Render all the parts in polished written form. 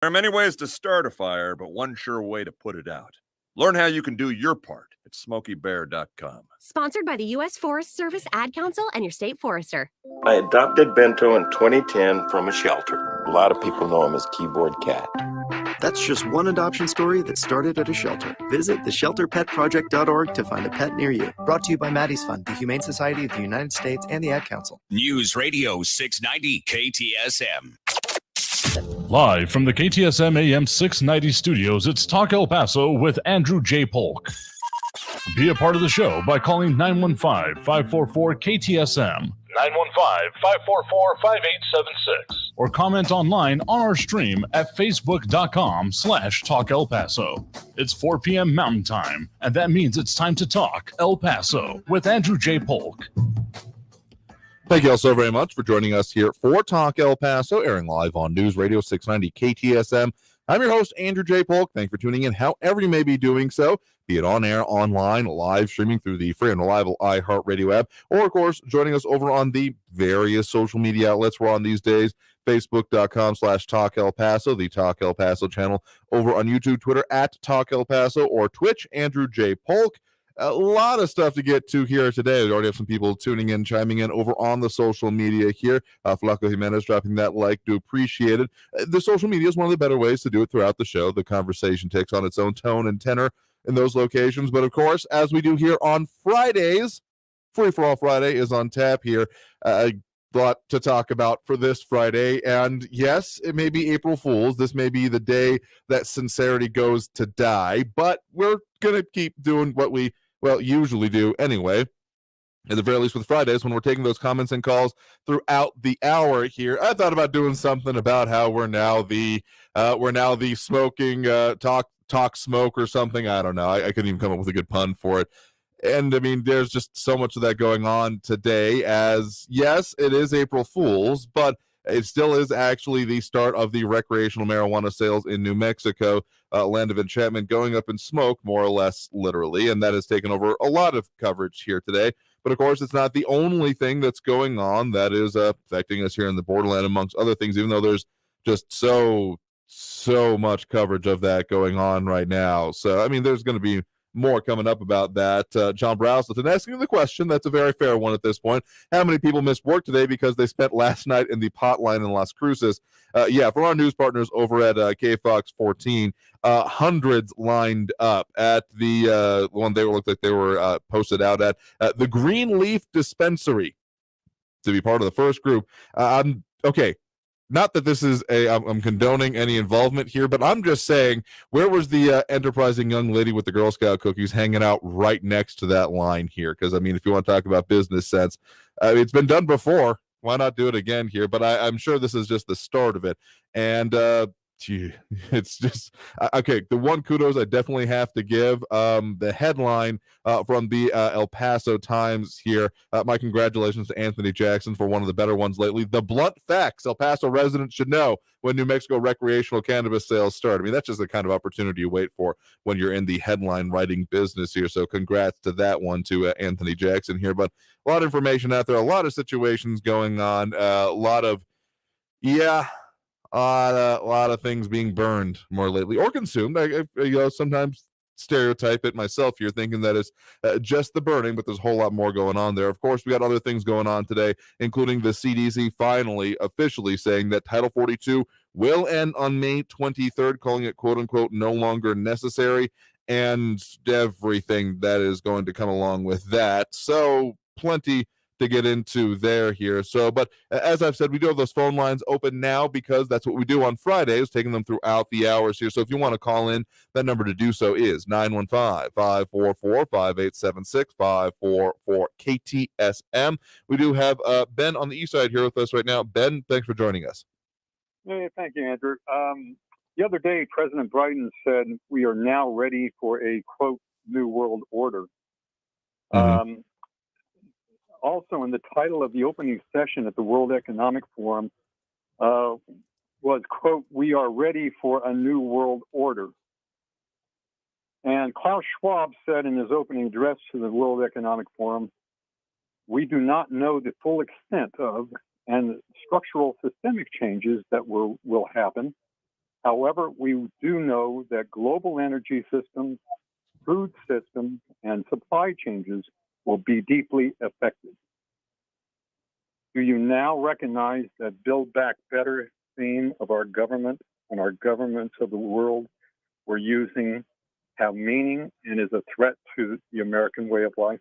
There are many ways to start a fire, but one sure way to put it out. Learn how you can do your part at SmokeyBear.com. Sponsored by the U.S. Forest Service Ad Council and your state forester. I adopted Bento in 2010 from a shelter. A lot of people know him as Keyboard Cat. That's just one adoption story that started at a shelter. Visit theshelterpetproject.org to find a pet near you. Brought to you by Maddie's Fund, the Humane Society of the United States, and the Ad Council. News Radio 690 KTSM. Live from the KTSM AM 690 studios, it's Talk El Paso with Andrew J. Polk. Be a part of the show by calling 915-544-KTSM, 915-544-5876, or comment online on our stream at facebook.com/Talk El Paso. It's 4 p.m. Mountain Time, and that means it's time to talk El Paso with Andrew J. Polk. Thank you all so very much for joining us here for Talk El Paso, airing live on News Radio 690 KTSM. I'm your host, Andrew J. Polk. Thanks for tuning in, however you may be doing so, be it on air, online, live streaming through the free and reliable iHeartRadio app, or, of course, joining us over on the various social media outlets we're on these days, facebook.com/Talk El Paso, the Talk El Paso channel over on YouTube, Twitter at Talk El Paso, or Twitch, Andrew J. Polk. A lot of stuff to get to here today. We already have some people tuning in, chiming in over on the social media here. Flaco Jimenez dropping that like. Do appreciate it. The social media is one of the better ways to do it throughout the show. The conversation takes on its own tone and tenor in those locations. But, of course, as we do here on Fridays, Free For All Friday is on tap here. A lot to talk about for this Friday. And, yes, it may be April Fool's. This may be the day that sincerity goes to die. But we're going to keep doing what we usually do anyway, at the very least with Fridays, when we're taking those comments and calls throughout the hour here. I thought about doing something about how we're now the smoking talk smoke or something. I don't know. I couldn't even come up with a good pun for it. And, I mean, there's just so much of that going on today as, yes, it is April Fool's, but it still is actually the start of the recreational marijuana sales in New Mexico, land of enchantment, going up in smoke, more or less literally, and that has taken over a lot of coverage here today. But, of course, it's not the only thing that's going on that is affecting us here in the borderland, amongst other things, even though there's just so much coverage of that going on right now. So, I mean, there's going to be more coming up about that. John Browsleton asking the question, that's a very fair one at this point. How many people missed work today because they spent last night in the pot line in Las Cruces? From our news partners over at KFOX 14, hundreds lined up at the one they looked like they were posted out at the Greenleaf Dispensary to be part of the first group. Okay. Not that this is I'm condoning any involvement here, but I'm just saying, where was the enterprising young lady with the Girl Scout cookies hanging out right next to that line here? Because, I mean, if you want to talk about business sense, it's been done before. Why not do it again here? But I'm sure this is just the start of it. And, it's just okay. The one kudos I definitely have to give, the headline from the El Paso Times here. My congratulations to Anthony Jackson for one of the better ones lately. The blunt facts El Paso residents should know when New Mexico recreational cannabis sales start. I mean, that's just the kind of opportunity you wait for when you're in the headline writing business here. So congrats to that one to Anthony Jackson here. But a lot of information out there, a lot of situations going on, a lot of a lot of things being burned more lately or consumed. I sometimes stereotype it myself here, thinking that it's just the burning, but there's a whole lot more going on there. Of course, we got other things going on today, including the CDC finally officially saying that Title 42 will end on May 23rd, calling it quote unquote no longer necessary, and everything that is going to come along with that. So plenty to get into there here. So, but as I've said, we do have those phone lines open now because that's what we do on Fridays, taking them throughout the hours here. So if you want to call in, that number to do so is 915-544-5876, 544-KTSM. We do have Ben on the east side here with us right now. Ben, thanks for joining us. Hey, thank you, Andrew. The other day, President Biden said we are now ready for a, quote, new world order. Mm-hmm. Also, in the title of the opening session at the World Economic Forum was, quote, we are ready for a new world order. And Klaus Schwab said in his opening address to the World Economic Forum, we do not know the full extent of and structural systemic changes that will happen, However, we do know that global energy systems, food systems, and supply changes will be deeply affected. Do you now recognize that Build Back Better theme of our government and our governments of the world we're using have meaning and is a threat to the American way of life?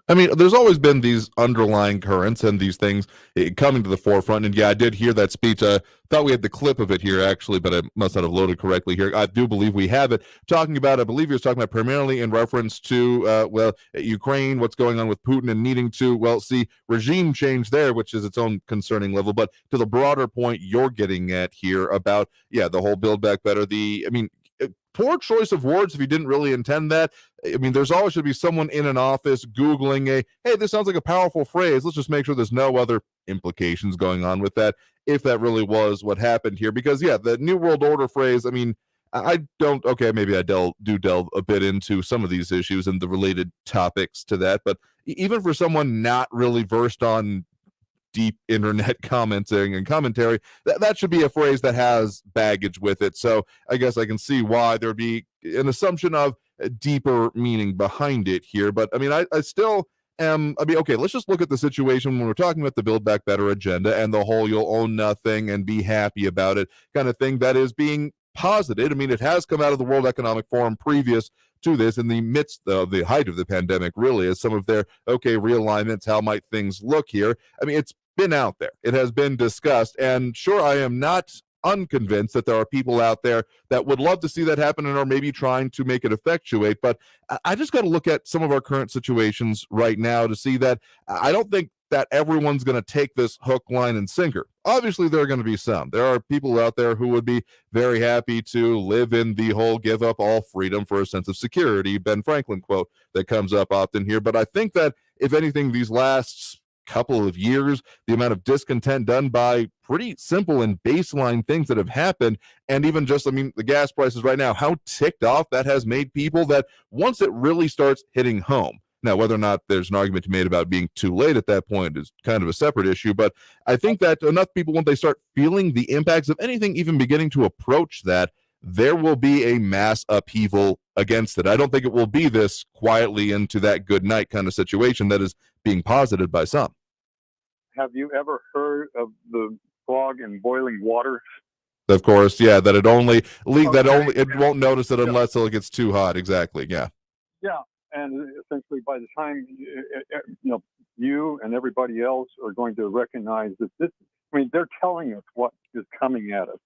I mean, there's always been these underlying currents and these things coming to the forefront. And yeah, I did hear that speech. I thought we had the clip of it here, actually, but I must not have loaded correctly here. I do believe we have it. Talking about, I believe he was talking about primarily in reference to, Ukraine, what's going on with Putin and needing to, see regime change there, which is its own concerning level. But to the broader point you're getting at here about, the whole Build Back Better, poor choice of words if you didn't really intend that. I mean, there's always should be someone in an office Googling hey, this sounds like a powerful phrase. Let's just make sure there's no other implications going on with that, if that really was what happened here. Because, the New World Order phrase, I mean, maybe I delve a bit into some of these issues and the related topics to that. But even for someone not really versed on deep internet commenting and commentary, that should be a phrase that has baggage with it. So I guess I can see why there'd be an assumption of a deeper meaning behind it here. But I mean, I still am, okay, let's just look at the situation when we're talking about the Build Back Better agenda and the whole you'll own nothing and be happy about it kind of thing that is being posited. I mean, it has come out of the World Economic Forum previous to this in the midst of the height of the pandemic, really, as some of their, realignments, how might things look here? I mean, it's been out there. It has been discussed. And sure, I am not unconvinced that there are people out there that would love to see that happen and are maybe trying to make it effectuate. But I just got to look at some of our current situations right now to see that I don't think that everyone's going to take this hook, line, and sinker. Obviously, there are going to be some. There are people out there who would be very happy to live in the whole give up all freedom for a sense of security, Ben Franklin quote that comes up often here. But I think that, if anything, these last couple of years, the amount of discontent done by pretty simple and baseline things that have happened, and even just, the gas prices right now, how ticked off that has made people, that once it really starts hitting home. Now, whether or not there's an argument to be made about being too late at that point is kind of a separate issue, but I think that enough people, when they start feeling the impacts of anything even beginning to approach that, there will be a mass upheaval against it. I don't think it will be this quietly into that good night kind of situation that is being posited by some. Have you ever heard of the frog in boiling water? Of course, that it won't notice it unless it gets too hot. Exactly. Yeah. Yeah. And essentially, by the time you and everybody else are going to recognize that they're telling us what is coming at us.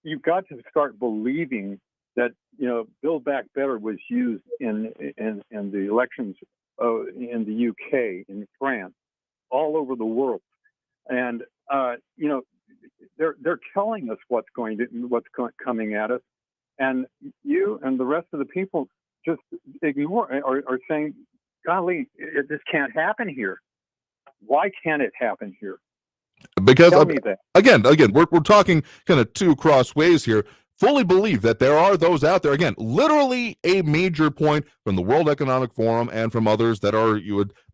You've got to start believing that, Build Back Better was used in the elections in the UK, in France, all over the world. And, they're telling us what's coming at us. And you and the rest of the people just ignore or saying, golly, this can't happen here. Why can't it happen here? Because Tell me that. Again, we're talking kind of two cross ways here. Fully believe that there are those out there, again, literally a major point from the World Economic Forum and from others that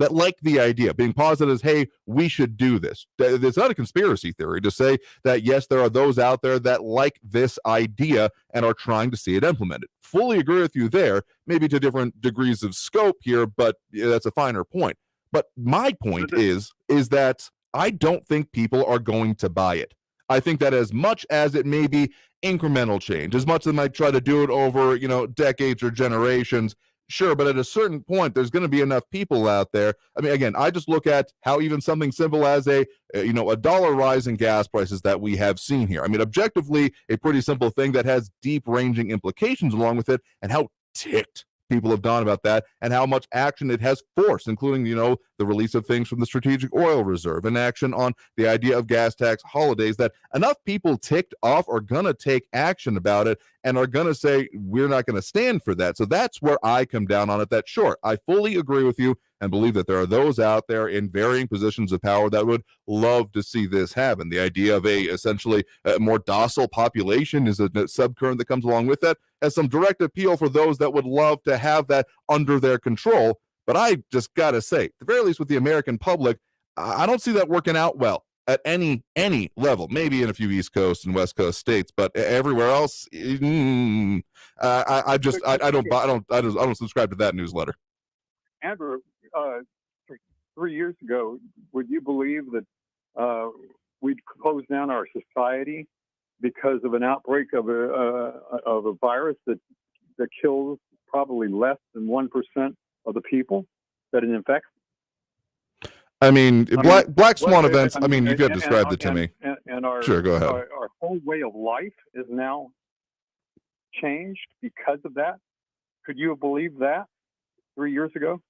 like the idea, being posited as, hey, we should do this. It's not a conspiracy theory to say that, yes, there are those out there that like this idea and are trying to see it implemented. Fully agree with you there, maybe to different degrees of scope here, but that's a finer point. But my point is that I don't think people are going to buy it. I think that as much as it may be incremental change, as much as they might try to do it over, decades or generations, sure, but at a certain point, there's going to be enough people out there. Again, I just look at how even something simple as a dollar rise in gas prices that we have seen here. Objectively, a pretty simple thing that has deep-ranging implications along with it, and how ticked people have gone about that, and how much action it has forced, including, the release of things from the Strategic Oil Reserve and action on the idea of gas tax holidays, that enough people ticked off are going to take action about it and are going to say, we're not going to stand for that. So that's where I come down on it, that sure, I fully agree with you and believe that there are those out there in varying positions of power that would love to see this happen. The idea of essentially a more docile population is a subcurrent that comes along with that, as some direct appeal for those that would love to have that under their control. But I just got to say, at the very least with the American public, I don't see that working out well. at any level, maybe in a few East Coast and West Coast states, but everywhere else, I don't subscribe to that newsletter. Andrew, 3 years ago, would you believe that we'd close down our society because of an outbreak of a virus that kills probably less than 1% of the people that it infects? I mean, black swan events. I mean, you've got to describe it to me. And our, sure, go ahead. Our whole way of life is now changed because of that. Could you have believed that 3 years ago?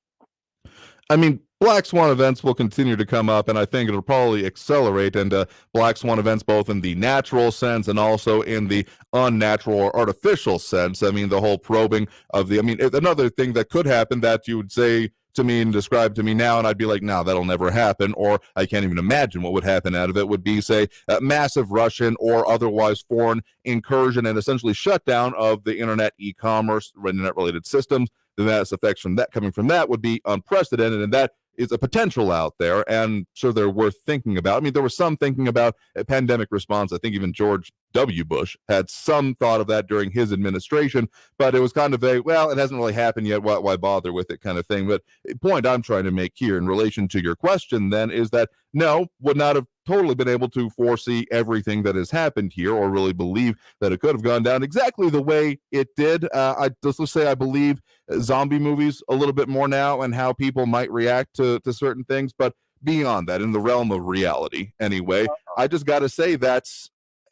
I mean, black swan events will continue to come up, and I think it'll probably accelerate. And black swan events, both in the natural sense and also in the unnatural or artificial sense. I mean, the whole probing of the. I mean, another thing that could happen that you would say to me and describe to me now, and I'd be like, no, that'll never happen, or I can't even imagine what would happen out of it, would be, say, a massive Russian or otherwise foreign incursion and essentially shutdown of the internet, e-commerce, internet-related systems. The mass effects from that coming from that would be unprecedented, and that is a potential out there, and so they're worth thinking about. I mean, there was some thinking about a pandemic response. I think even George W. Bush had some thought of that during his administration, but it was kind of a, well, it hasn't really happened yet, why bother with it kind of thing. But the point I'm trying to make here in relation to your question then is that no, would not have totally been able to foresee everything that has happened here or really believe that it could have gone down exactly the way it did. Let's say I believe zombie movies a little bit more now and how people might react to certain things, but beyond that, in the realm of reality anyway, I just got to say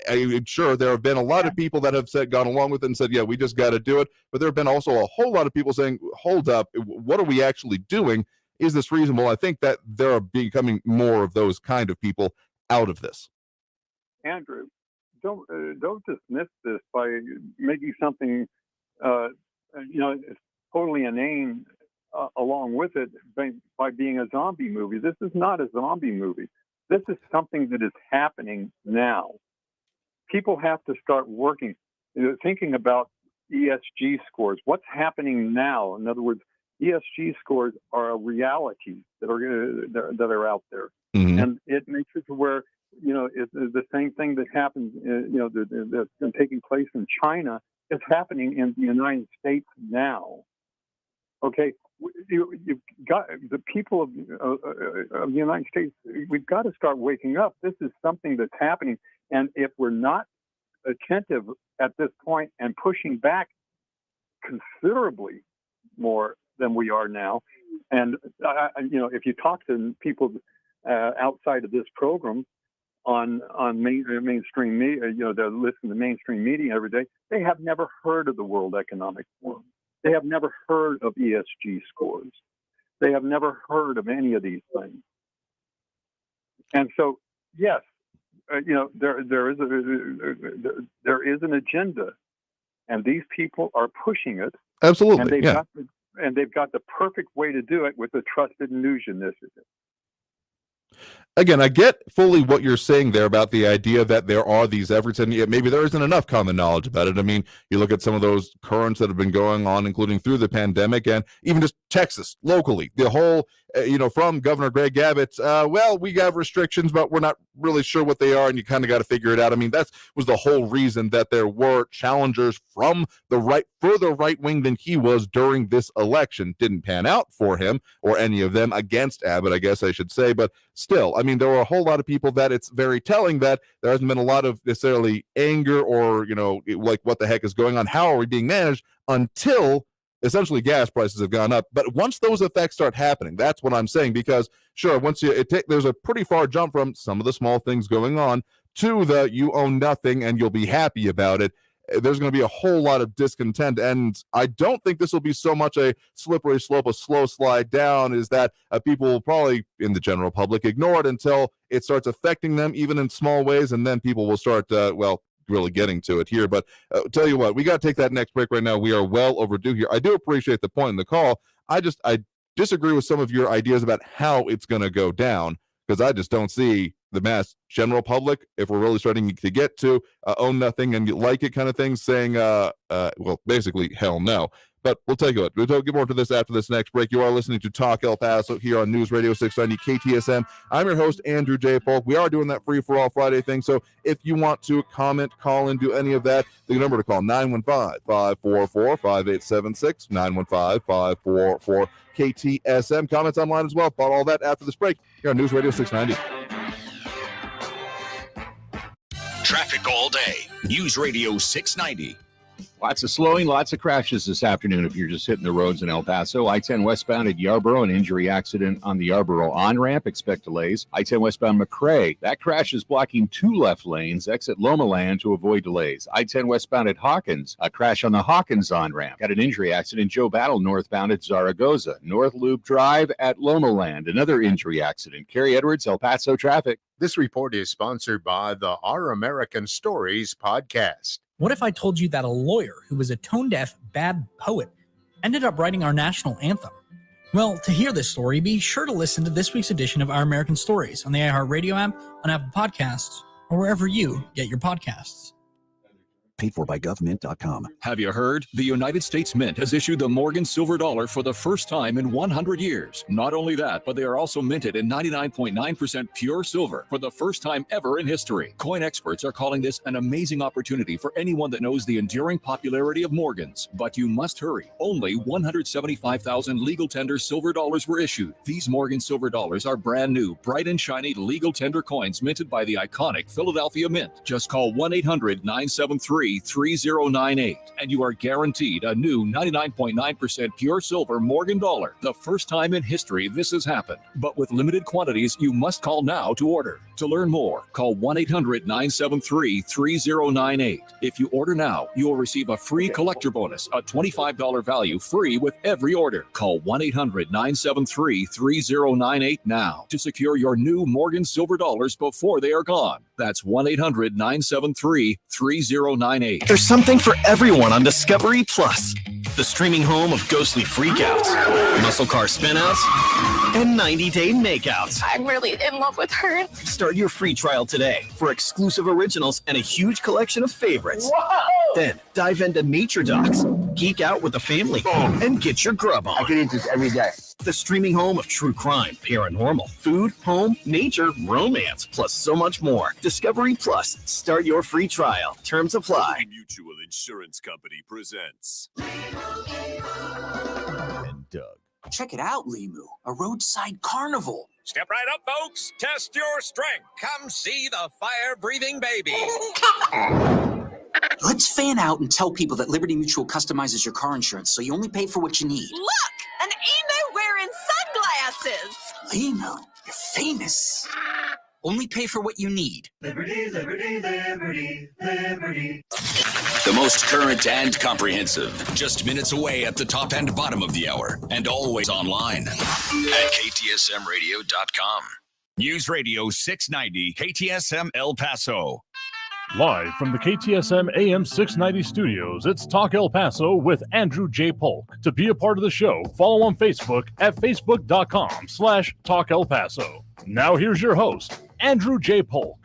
I'm sure there have been a lot of people that have gone along with it and said, yeah, we just got to do it. But there have been also a whole lot of people saying, hold up, what are we actually doing? Is this reasonable? I think that there are becoming more of those kind of people out of this. Andrew, don't dismiss this by making something, totally inane along with it by being a zombie movie. This is not a zombie movie. This is something that is happening now. People have to start working, thinking about ESG scores. What's happening now? In other words, ESG scores are a reality that are out there, and it makes it to where it's the same thing that happens. That's been taking place in China is happening in the United States now. Okay, you've got the people of the United States. We've got to start waking up. This is something that's happening, and if we're not attentive at this point and pushing back considerably more than we are now, and if you talk to people outside of this program on mainstream media, they're listening to mainstream media every day. They have never heard of the World Economic Forum. They have never heard of ESG scores. They have never heard of any of these things. And so, yes, there is an agenda, and these people are pushing it. Absolutely, and they've got the perfect way to do it with the Trusted News Initiative. Again, I get fully what you're saying there about the idea that there are these efforts, and maybe there isn't enough common knowledge about it. I mean, you look at some of those currents that have been going on, including through the pandemic, and even just Texas, locally, the whole, from Governor Greg Abbott, well, we have restrictions, but we're not really sure what they are, and you kind of got to figure it out. I mean, that was the whole reason that there were challengers from the further right wing than he was during this election. Didn't pan out for him or any of them against Abbott, I guess I should say, but still, I mean, there were a whole lot of people that it's very telling that there hasn't been a lot of necessarily anger or, like what the heck is going on? How are we being managed until essentially gas prices have gone up. But once those effects start happening, that's what I'm saying, because sure, there's a pretty far jump from some of the small things going on to the you own nothing and you'll be happy about it. There's going to be a whole lot of discontent, and I don't think this will be so much a slippery slope, a slow slide down, is that people will probably, in the general public, ignore it until it starts affecting them, even in small ways, and then people will start, really getting to it here. But tell you what, we got to take that next break right now. We are well overdue here. I do appreciate the point in the call. I disagree with some of your ideas about how it's going to go down, because I just don't see the mass general public, if we're really starting to get to own nothing and you like it kind of thing, saying, well, basically, hell no. But we'll take it. We'll get more to this after this next break. You are listening to Talk El Paso here on News Radio 690 KTSM. I'm your host, Andrew J. Polk. We are doing that free for all Friday thing. So if you want to comment, call in, do any of that, the number to call 915-544-5876, 915-544 KTSM. Comments online as well. About all that after this break here on News Radio 690. Traffic all day. News Radio 690. Lots of slowing, lots of crashes this afternoon if you're just hitting the roads in El Paso. I-10 westbound at Yarborough, an injury accident on the Yarborough on-ramp. Expect delays. I-10 westbound McRae, that crash is blocking 2 left lanes. Exit Loma Land to avoid delays. I-10 westbound at Hawkins, a crash on the Hawkins on-ramp. Got an injury accident. Joe Battle northbound at Zaragoza. North Loop Drive at Loma Land, another injury accident. Kerry Edwards, El Paso traffic. This report is sponsored by the Our American Stories podcast. What if I told you that a lawyer who was a tone-deaf, bad poet ended up writing our national anthem? Well, to hear this story, be sure to listen to this week's edition of Our American Stories on the iHeartRadio app, on Apple Podcasts, or wherever you get your podcasts. Paid for by government.com. Have you heard? The United States Mint has issued the Morgan Silver Dollar for the first time in 100 years. Not only that, but they are also minted in 99.9% pure silver for the first time ever in history. Coin experts are calling this an amazing opportunity for anyone that knows the enduring popularity of Morgans. But you must hurry. Only 175,000 legal tender silver dollars were issued. These Morgan Silver Dollars are brand new, bright and shiny legal tender coins minted by the iconic Philadelphia Mint. Just call 1-800-973-3098 and you are guaranteed a new 99.9% pure silver Morgan dollar. The first time in history this has happened. But with limited quantities, you must call now to order. To learn more, call 1-800-973-3098. If you order now, you will receive a free collector bonus, a $25 value free with every order. Call 1-800-973-3098 now to secure your new Morgan Silver Dollars before they are gone. That's 1-800-973-3098. There's something for everyone on Discovery Plus. The streaming home of ghostly freakouts, muscle car spinouts, and 90-day makeouts. I'm really in love with her. Start your free trial today for exclusive originals and a huge collection of favorites. Whoa! Then dive into Nature Docs, geek out with the family, and get your grub on. I can eat this every day. The streaming home of true crime, paranormal, food, home, nature, romance, plus so much more. Discovery Plus. Start your free trial. Terms apply. Mutual Insurance Company presents. And Doug. Check it out, Limu, a roadside carnival. Step right up, folks. Test your strength. Come see the fire-breathing baby. Let's fan out and tell people that Liberty Mutual customizes your car insurance so you only pay for what you need. Look, an emu wearing sunglasses. Limu, you're famous. Only pay for what you need. Liberty, liberty, liberty, liberty. The most current and comprehensive. Just minutes away at the top and bottom of the hour. And always online at KTSMradio.com. News Radio 690 KTSM El Paso. Live from the KTSM AM 690 studios, it's Talk El Paso with Andrew J. Polk. To be a part of the show, follow on Facebook at facebook.com/Talk El Paso. Now here's your host, Andrew J. Polk.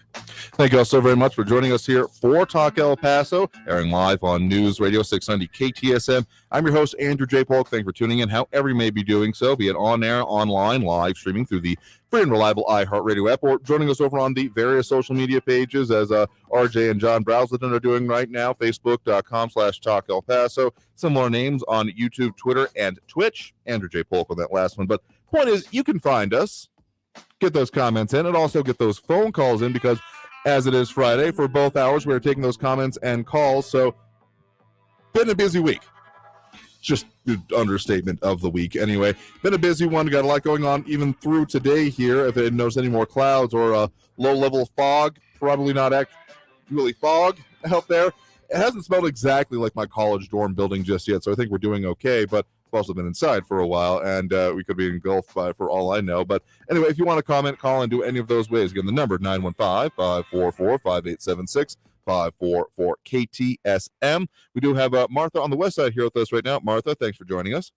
Thank you all so very much for joining us here for Talk El Paso, airing live on News Radio 690 KTSM. I'm your host, Andrew J. Polk. Thank you for tuning in, however you may be doing so, be it on air, online, live streaming through the free and reliable iHeartRadio app, or joining us over on the various social media pages as RJ and John Browsleton are doing right now, facebook.com/Talk El Paso. Similar names on YouTube, Twitter, and Twitch. Andrew J. Polk on that last one. But point is, you can find us, get those comments in, and also get those phone calls in, because as it is Friday, for both hours, we're taking those comments and calls. So, been a busy week. Just the understatement of the week. Anyway, been a busy one. Got a lot going on even through today here. If it knows any more clouds or a low-level fog, probably not really fog out there. It hasn't smelled exactly like my college dorm building just yet, so I think we're doing okay. But I've also been inside for a while, and we could be engulfed by, for all I know. But anyway, if you want to comment, call, and do any of those ways, again, the number 915-544-5876, 544 KTSM. We do have Martha on the west side here with us right now. Martha, thanks for joining us.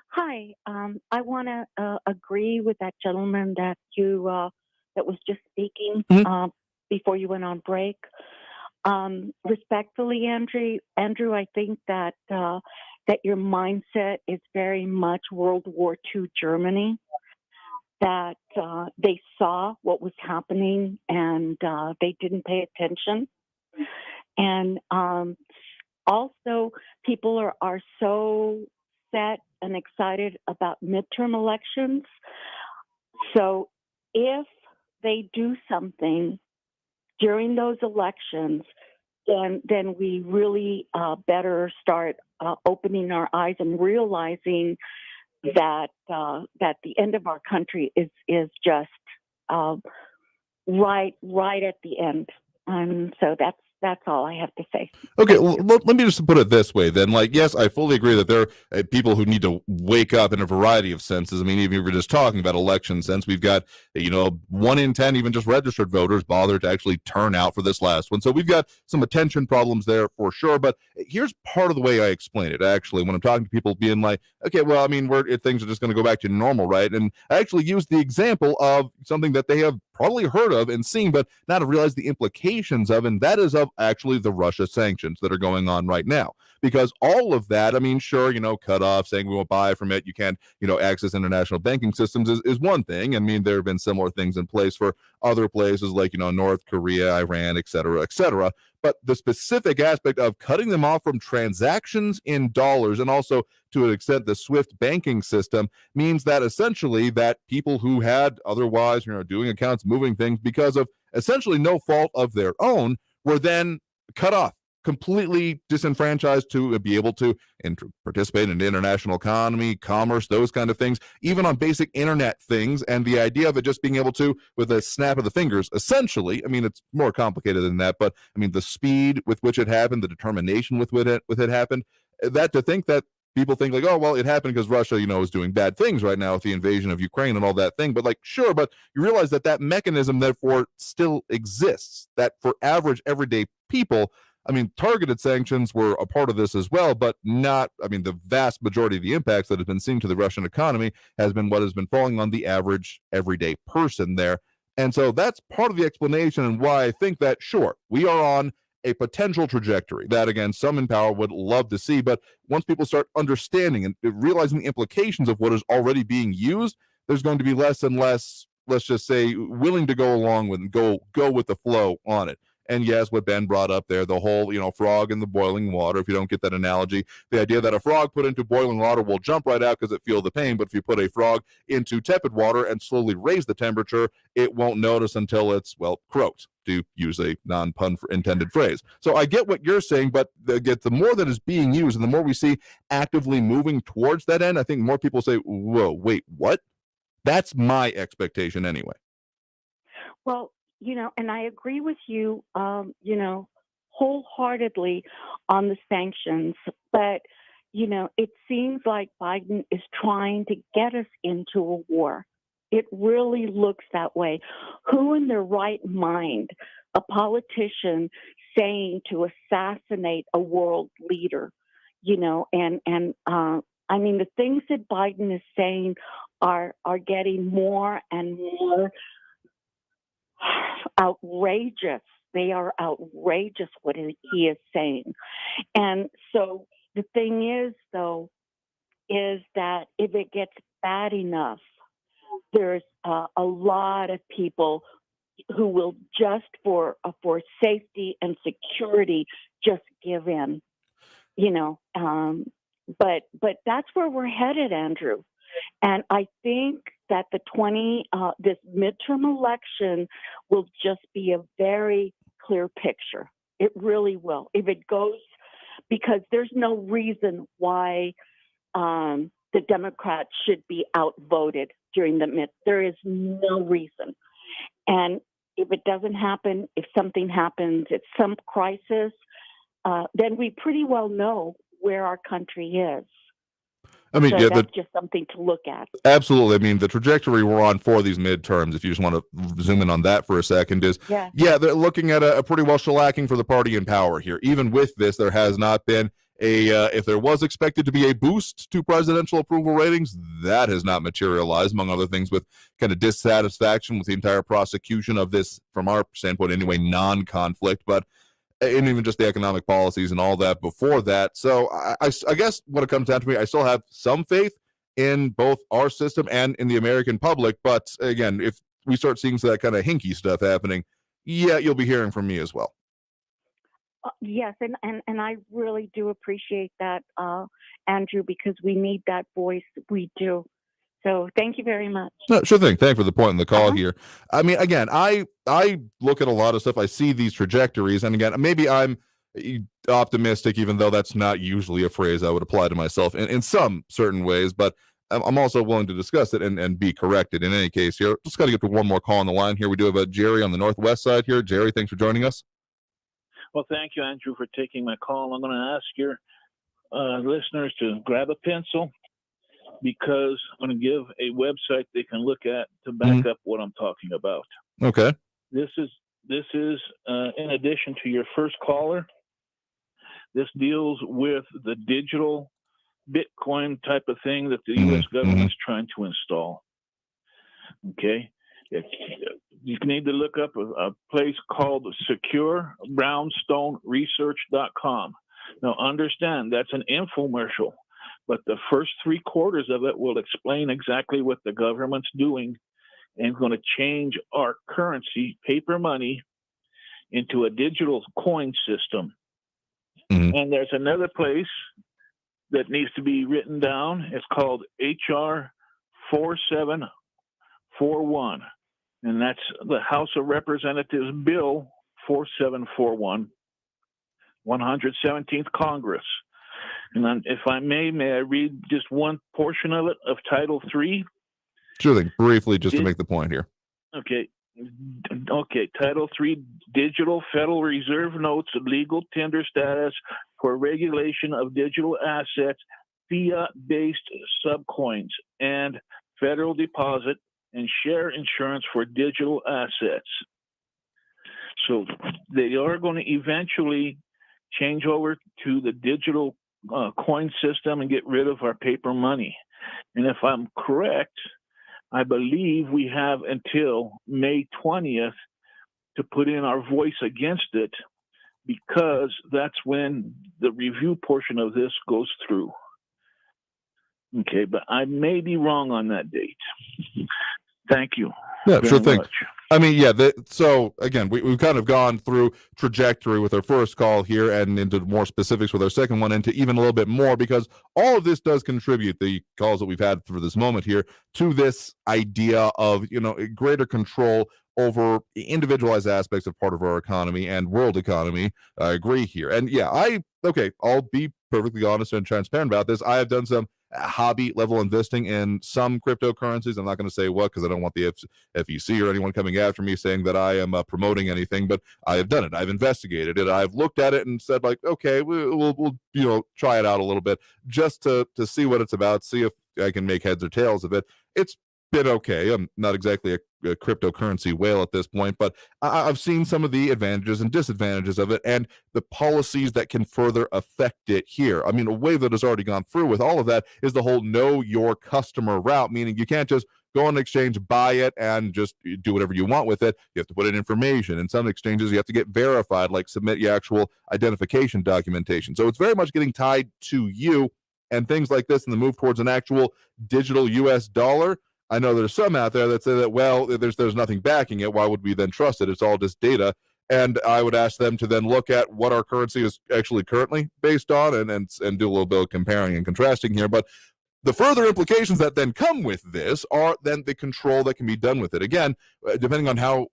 Hi, I want to agree with that gentleman that you that was just speaking before you went on break. Respectfully, Andrew, I think that that your mindset is very much World War II Germany, that they saw what was happening and they didn't pay attention. And also, people are so set and excited about midterm elections. So if they do something during those elections, then we really better start opening our eyes and realizing that the end of our country is just right at the end. And so that's all I have to say. Okay, let me just put it this way then. Like, yes, I fully agree that there are people who need to wake up in a variety of senses. I mean, even if we're just talking about election sense, we've got, 1 in 10, even just registered voters, bothered to actually turn out for this last one. So we've got some attention problems there for sure. But here's part of the way I explain it, actually, when I'm talking to people being like, okay, well, I mean, things are just going to go back to normal, right? And I actually use the example of something that they have probably heard of and seen, but not have realized the implications of, and that is of actually the Russia sanctions that are going on right now. Because all of that, I mean, sure, cut off, saying we won't buy from it, you can't, access international banking systems is one thing. I mean, there have been similar things in place for other places like, North Korea, Iran, et cetera, et cetera. But the specific aspect of cutting them off from transactions in dollars, and also to an extent the SWIFT banking system, means that essentially that people who had otherwise, doing accounts, moving things because of essentially no fault of their own, were then cut off, completely disenfranchised to be able to participate in the international economy, commerce, those kind of things, even on basic internet things. And the idea of it just being able to, with a snap of the fingers, essentially, I mean, it's more complicated than that, but I mean, the speed with which it happened, the determination with it happened, that to think that people think like, oh, well, it happened because Russia, is doing bad things right now with the invasion of Ukraine and all that thing. But like, sure, but you realize that mechanism therefore still exists, that for average everyday people, I mean, targeted sanctions were a part of this as well, but not, I mean, the vast majority of the impacts that have been seen to the Russian economy has been what has been falling on the average everyday person there. And so that's part of the explanation and why I think that, sure, we are on a potential trajectory that, again, some in power would love to see. But once people start understanding and realizing the implications of what is already being used, there's going to be less and less, let's just say, willing to go along with and go with the flow on it. And yes, what Ben brought up there, the whole, frog in the boiling water, if you don't get that analogy, the idea that a frog put into boiling water will jump right out because it feels the pain, but if you put a frog into tepid water and slowly raise the temperature, it won't notice until it's, croaked, to use a non-pun intended phrase. So I get what you're saying, but the more that is being used and the more we see actively moving towards that end, I think more people say, whoa, wait, what? That's my expectation anyway. Well, and I agree with you, wholeheartedly on the sanctions. But, it seems like Biden is trying to get us into a war. It really looks that way. Who in their right mind, a politician saying to assassinate a world leader, and I mean, the things that Biden is saying are getting more and more outrageous. They are outrageous what he is saying. And so the thing is, though, is that if it gets bad enough, there's a lot of people who will just for safety and security just give in, but that's where we're headed, Andrew. And I think that this midterm election will just be a very clear picture. It really will. If it goes, because there's no reason why the Democrats should be outvoted during there is no reason. And if it doesn't happen, if something happens, it's some crisis, then we pretty well know where our country is. I mean, so that's just something to look at. Absolutely. I mean, the trajectory we're on for these midterms, if you just want to zoom in on that for a second, is, they're looking at a pretty well shellacking for the party in power here. Even with this, there has not been if there was expected to be a boost to presidential approval ratings, that has not materialized, among other things, with kind of dissatisfaction with the entire prosecution of this, from our standpoint anyway, non-conflict. But and even just the economic policies and all that before that. So I guess what it comes down to me, I still have some faith in both our system and in the American public. But again, if we start seeing some of that kind of hinky stuff happening, yeah, you'll be hearing from me as well. Yes, and I really do appreciate that, Andrew, because we need that voice. We do. So thank you very much. No, sure thing. Thanks for the point in the call here. I mean, again, I look at a lot of stuff. I see these trajectories, and again, maybe I'm optimistic, even though that's not usually a phrase I would apply to myself in some certain ways, but I'm also willing to discuss it and be corrected in any case here. Just got to get to one more call on the line here. We do have Jerry on the Northwest side here. Jerry, thanks for joining us. Well, thank you, Andrew, for taking my call. I'm going to ask your listeners to grab a pencil because I'm going to give a website they can look at to back up what I'm talking about. Okay. This is in addition to your first caller. This deals with the digital Bitcoin type of thing that the U.S. government is trying to install. Okay. You need to look up a place called securebrownstoneresearch.com. Now, understand that's an infomercial, but the first 3/4 of it will explain exactly what the government's doing and going to change our currency, paper money, into a digital coin system. And there's another place that needs to be written down. It's called HR 4741. And that's the House of Representatives Bill 4741, 117th Congress. And then, if I may I read just one portion of it, of Title III? Sure thing. Briefly, just to make the point here. Okay. Title III, Digital Federal Reserve Notes of Legal Tender Status for Regulation of Digital Assets, Fiat-Based Subcoins, and Federal Deposit and Share Insurance for Digital Assets. So they are going to eventually change over to the digital coin system and get rid of our paper money. And if I'm correct, I believe we have until May 20th to put in our voice against it, because that's when the review portion of this goes through. Okay, but I may be wrong on that date. Thank you. Yeah, sure thing. Much. I mean, yeah. So again, we've kind of gone through trajectory with our first call here, and into more specifics with our second one, into even a little bit more, because all of this does contribute, the calls that we've had for this moment here, to this idea of greater control over individualized aspects of part of our economy and world economy. I agree here, and yeah, I'll be perfectly honest and transparent about this. I have done some hobby level investing in some cryptocurrencies. I'm not going to say what, because I don't want the FEC or anyone coming after me saying that I am promoting anything, but I have done it. I've investigated it. I've looked at it and said, like, okay, we'll try it out a little bit just to see what it's about, see if I can make heads or tails of it. It's been okay. I'm not exactly a cryptocurrency whale at this point, but I've seen some of the advantages and disadvantages of it, and the policies that can further affect it here. I mean, a wave that has already gone through with all of that is the whole know your customer route, meaning you can't just go on an exchange, buy it, and just do whatever you want with it. You have to put in information. In some exchanges, you have to get verified, like submit your actual identification documentation. So it's very much getting tied to you, and things like this, and the move towards an actual digital US dollar. I know there's some out there that say that, well, there's nothing backing it. Why would we then trust it? It's all just data. And I would ask them to then look at what our currency is actually currently based on, and do a little bit of comparing and contrasting here. But the further implications that then come with this are then the control that can be done with it. Again, depending on how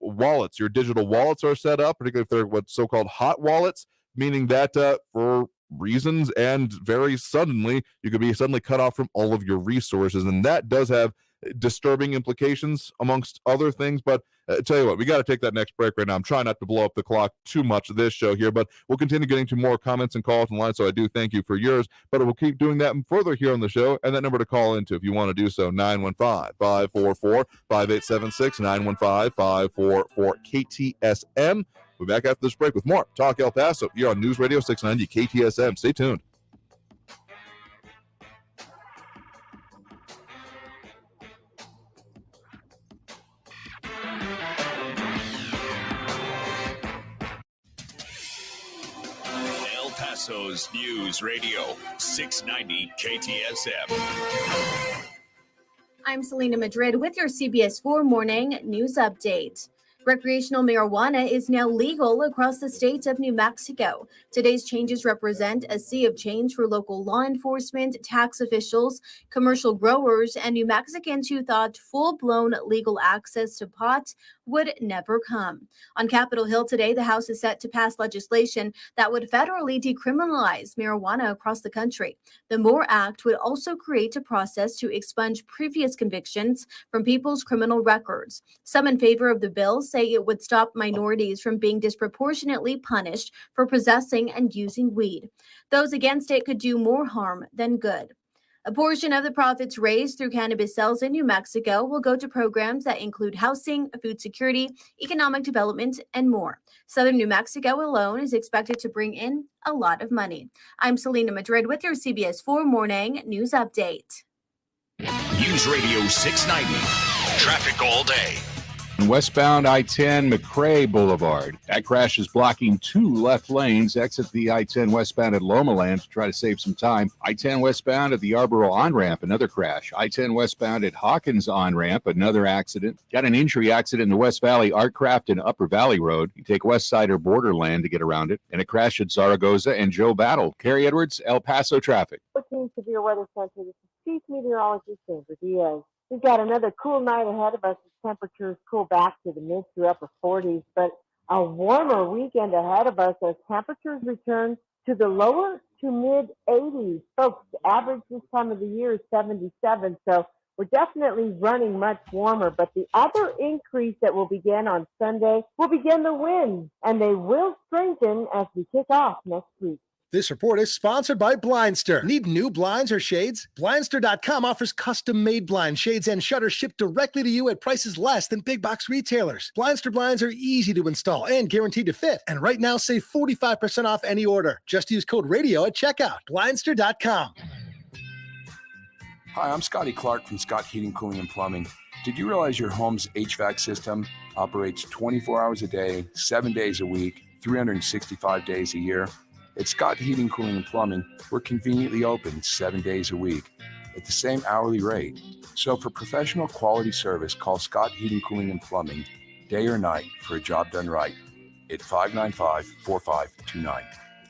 your digital wallets are set up, particularly if they're what's so-called hot wallets, meaning that for reasons and very suddenly, you could be suddenly cut off from all of your resources. And that does have disturbing implications amongst other things. But tell you what, we got to take that next break right now. I'm trying not to blow up the clock too much of this show here, but we'll continue getting to more comments and calls online. So I do thank you for yours, but we'll keep doing that further here on the show. And that number to call into, if you want to do so, 915-544-5876, 915-544-KTSM. We'll be back after this break with more Talk El Paso here on News Radio 690 KTSM. Stay tuned. Paso's News Radio 690 KTSM. I'm Selena Madrid with your CBS 4 Morning News Update. Recreational marijuana is now legal across the state of New Mexico. Today's changes represent a sea of change for local law enforcement, tax officials, commercial growers, and New Mexicans who thought full-blown legal access to pot would never come. On Capitol Hill today, the House is set to pass legislation that would federally decriminalize marijuana across the country. The MORE Act would also create a process to expunge previous convictions from people's criminal records. Some in favor of the bill say it would stop minorities from being disproportionately punished for possessing and using weed. Those against it could do more harm than good. A portion of the profits raised through cannabis sales in New Mexico will go to programs that include housing, food security, economic development, and more. Southern New Mexico alone is expected to bring in a lot of money. I'm Selena Madrid with your CBS 4 Morning News Update. News Radio 690. Traffic all day. Westbound I-10 McCrae Boulevard. That crash is blocking two left lanes. Exit the I-10 westbound at Loma Land to try to save some time. I-10 westbound at the Yarborough on-ramp, another crash. I-10 westbound at Hawkins on-ramp, another accident. Got an injury accident in the West Valley, Artcraft and Upper Valley Road. You take West Side or Borderland to get around it. And a crash at Zaragoza and Joe Battle. Carrie Edwards, El Paso traffic. 14 Severe Weather Center. This is Chief Meteorologist Sandra Diaz. We've got another cool night ahead of us as temperatures cool back to the mid to upper 40s, but a warmer weekend ahead of us as temperatures return to the lower to mid 80s. Folks, the average this time of the year is 77, so we're definitely running much warmer, but the other increase that will begin on Sunday will begin the winds, and they will strengthen as we kick off next week. This report is sponsored by Blindster. Need new blinds or shades? Blindster.com offers custom-made blinds, shades, and shutters shipped directly to you at prices less than big box retailers. Blindster blinds are easy to install and guaranteed to fit. And right now, save 45% off any order. Just use code RADIO at checkout. Blindster.com. Hi, I'm Scotty Clark from Scott Heating, Cooling, and Plumbing. Did you realize your home's HVAC system operates 24 hours a day, 7 days a week, 365 days a year? At Scott Heating, Cooling, and Plumbing, we're conveniently open 7 days a week at the same hourly rate. So for professional quality service, call Scott Heating, Cooling, and Plumbing, day or night, for a job done right at 595-4529.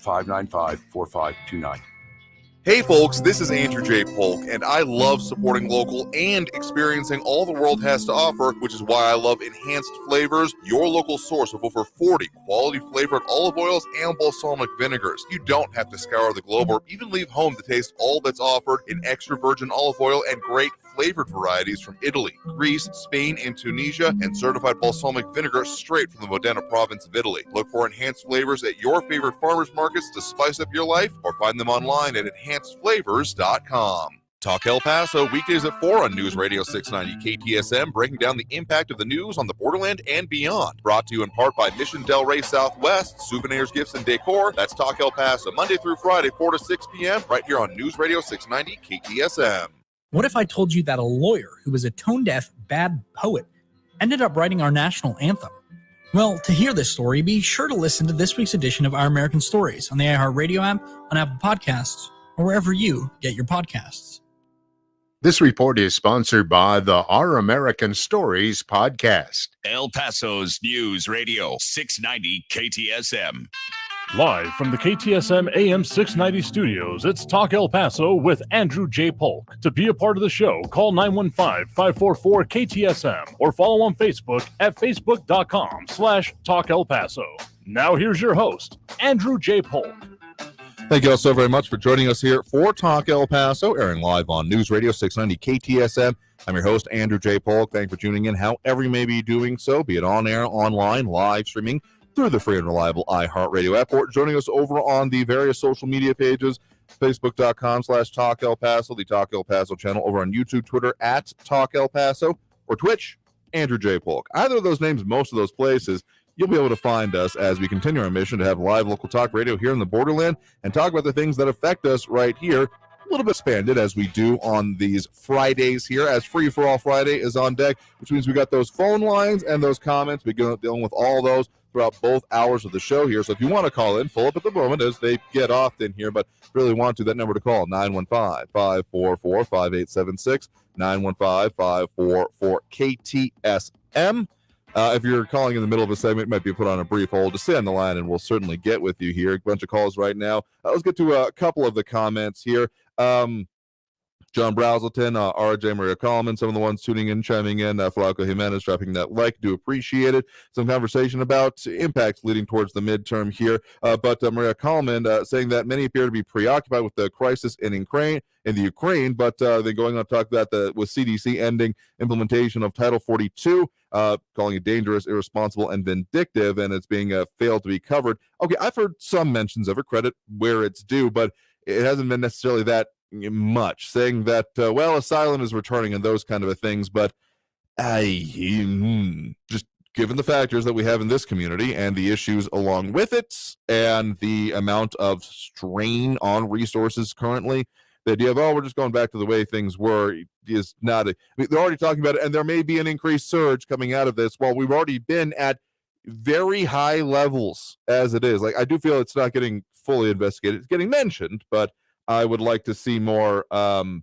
595-4529. Hey folks, this is Andrew J. Polk, and I love supporting local and experiencing all the world has to offer, which is why I love Enhanced Flavors, your local source of over 40 quality flavored olive oils and balsamic vinegars. You don't have to scour the globe or even leave home to taste all that's offered in extra virgin olive oil and great flavored varieties from Italy, Greece, Spain, and Tunisia, and certified balsamic vinegar straight from the Modena province of Italy. Look for Enhanced Flavors at your favorite farmers markets to spice up your life, or find them online at enhancedflavors.com. Talk El Paso, weekdays at 4 on News Radio 690 KTSM, breaking down the impact of the news on the borderland and beyond. Brought to you in part by Mission Del Rey Southwest, Souvenirs, Gifts, and Decor. That's Talk El Paso, Monday through Friday, 4 to 6 p.m., right here on News Radio 690 KTSM. What if I told you that a lawyer who was a tone-deaf, bad poet ended up writing our national anthem? Well, to hear this story, be sure to listen to this week's edition of Our American Stories on the iHeartRadio app, on Apple Podcasts, or wherever you get your podcasts. This report is sponsored by the Our American Stories podcast. El Paso's News Radio 690 KTSM. Live from the KTSM AM 690 studios, it's Talk El Paso with Andrew J. Polk. To be a part of the show, call 915-544-KTSM or follow on Facebook at facebook.com/Talk El Paso. Now here's your host, Andrew J. Polk. Thank you all so very much for joining us here for Talk El Paso, airing live on News Radio 690 KTSM. I'm your host, Andrew J. Polk. Thanks for tuning in, however you may be doing so, be it on air, online, live streaming, through the free and reliable iHeartRadio app, or joining us over on the various social media pages, facebook.com/Talk El Paso, the Talk El Paso channel over on YouTube, Twitter at Talk El Paso, or Twitch, Andrew J. Polk. Either of those names, most of those places, you'll be able to find us as we continue our mission to have live local talk radio here in the borderland and talk about the things that affect us right here. A little bit expanded as we do on these Fridays here, as Free for All Friday is on deck, which means we got those phone lines and those comments. We're dealing with all those. throughout both hours of the show here. So if you want to call in, full up at the moment as they get off in here, but really want to, that number to call, 915-544-5876, 915-544-KTSM. If you're calling in the middle of a segment, it might be put on a brief hold. Just stay on the line and we'll certainly get with you here. A bunch of calls right now. Let's get to a couple of the comments here. John Brazelton, RJ Maria Coleman, some of the ones tuning in, chiming in, Flaco Jimenez dropping that like, do appreciate it. Some conversation about impacts leading towards the midterm here. But Maria Coleman saying that many appear to be preoccupied with the crisis in the Ukraine, but then going on to talk about with CDC ending implementation of Title 42, calling it dangerous, irresponsible, and vindictive, and it's being failed to be covered. Okay, I've heard some mentions of it, credit where it's due, but it hasn't been necessarily that much, saying that asylum is returning and those kind of things, but just given the factors that we have in this community and the issues along with it and the amount of strain on resources currently, the idea of we're just going back to the way things were is not they're already talking about it, and there may be an increased surge coming out of this. Well, we've already been at very high levels as it is. Like, I do feel it's not getting fully investigated. It's getting mentioned, but I would like to see more on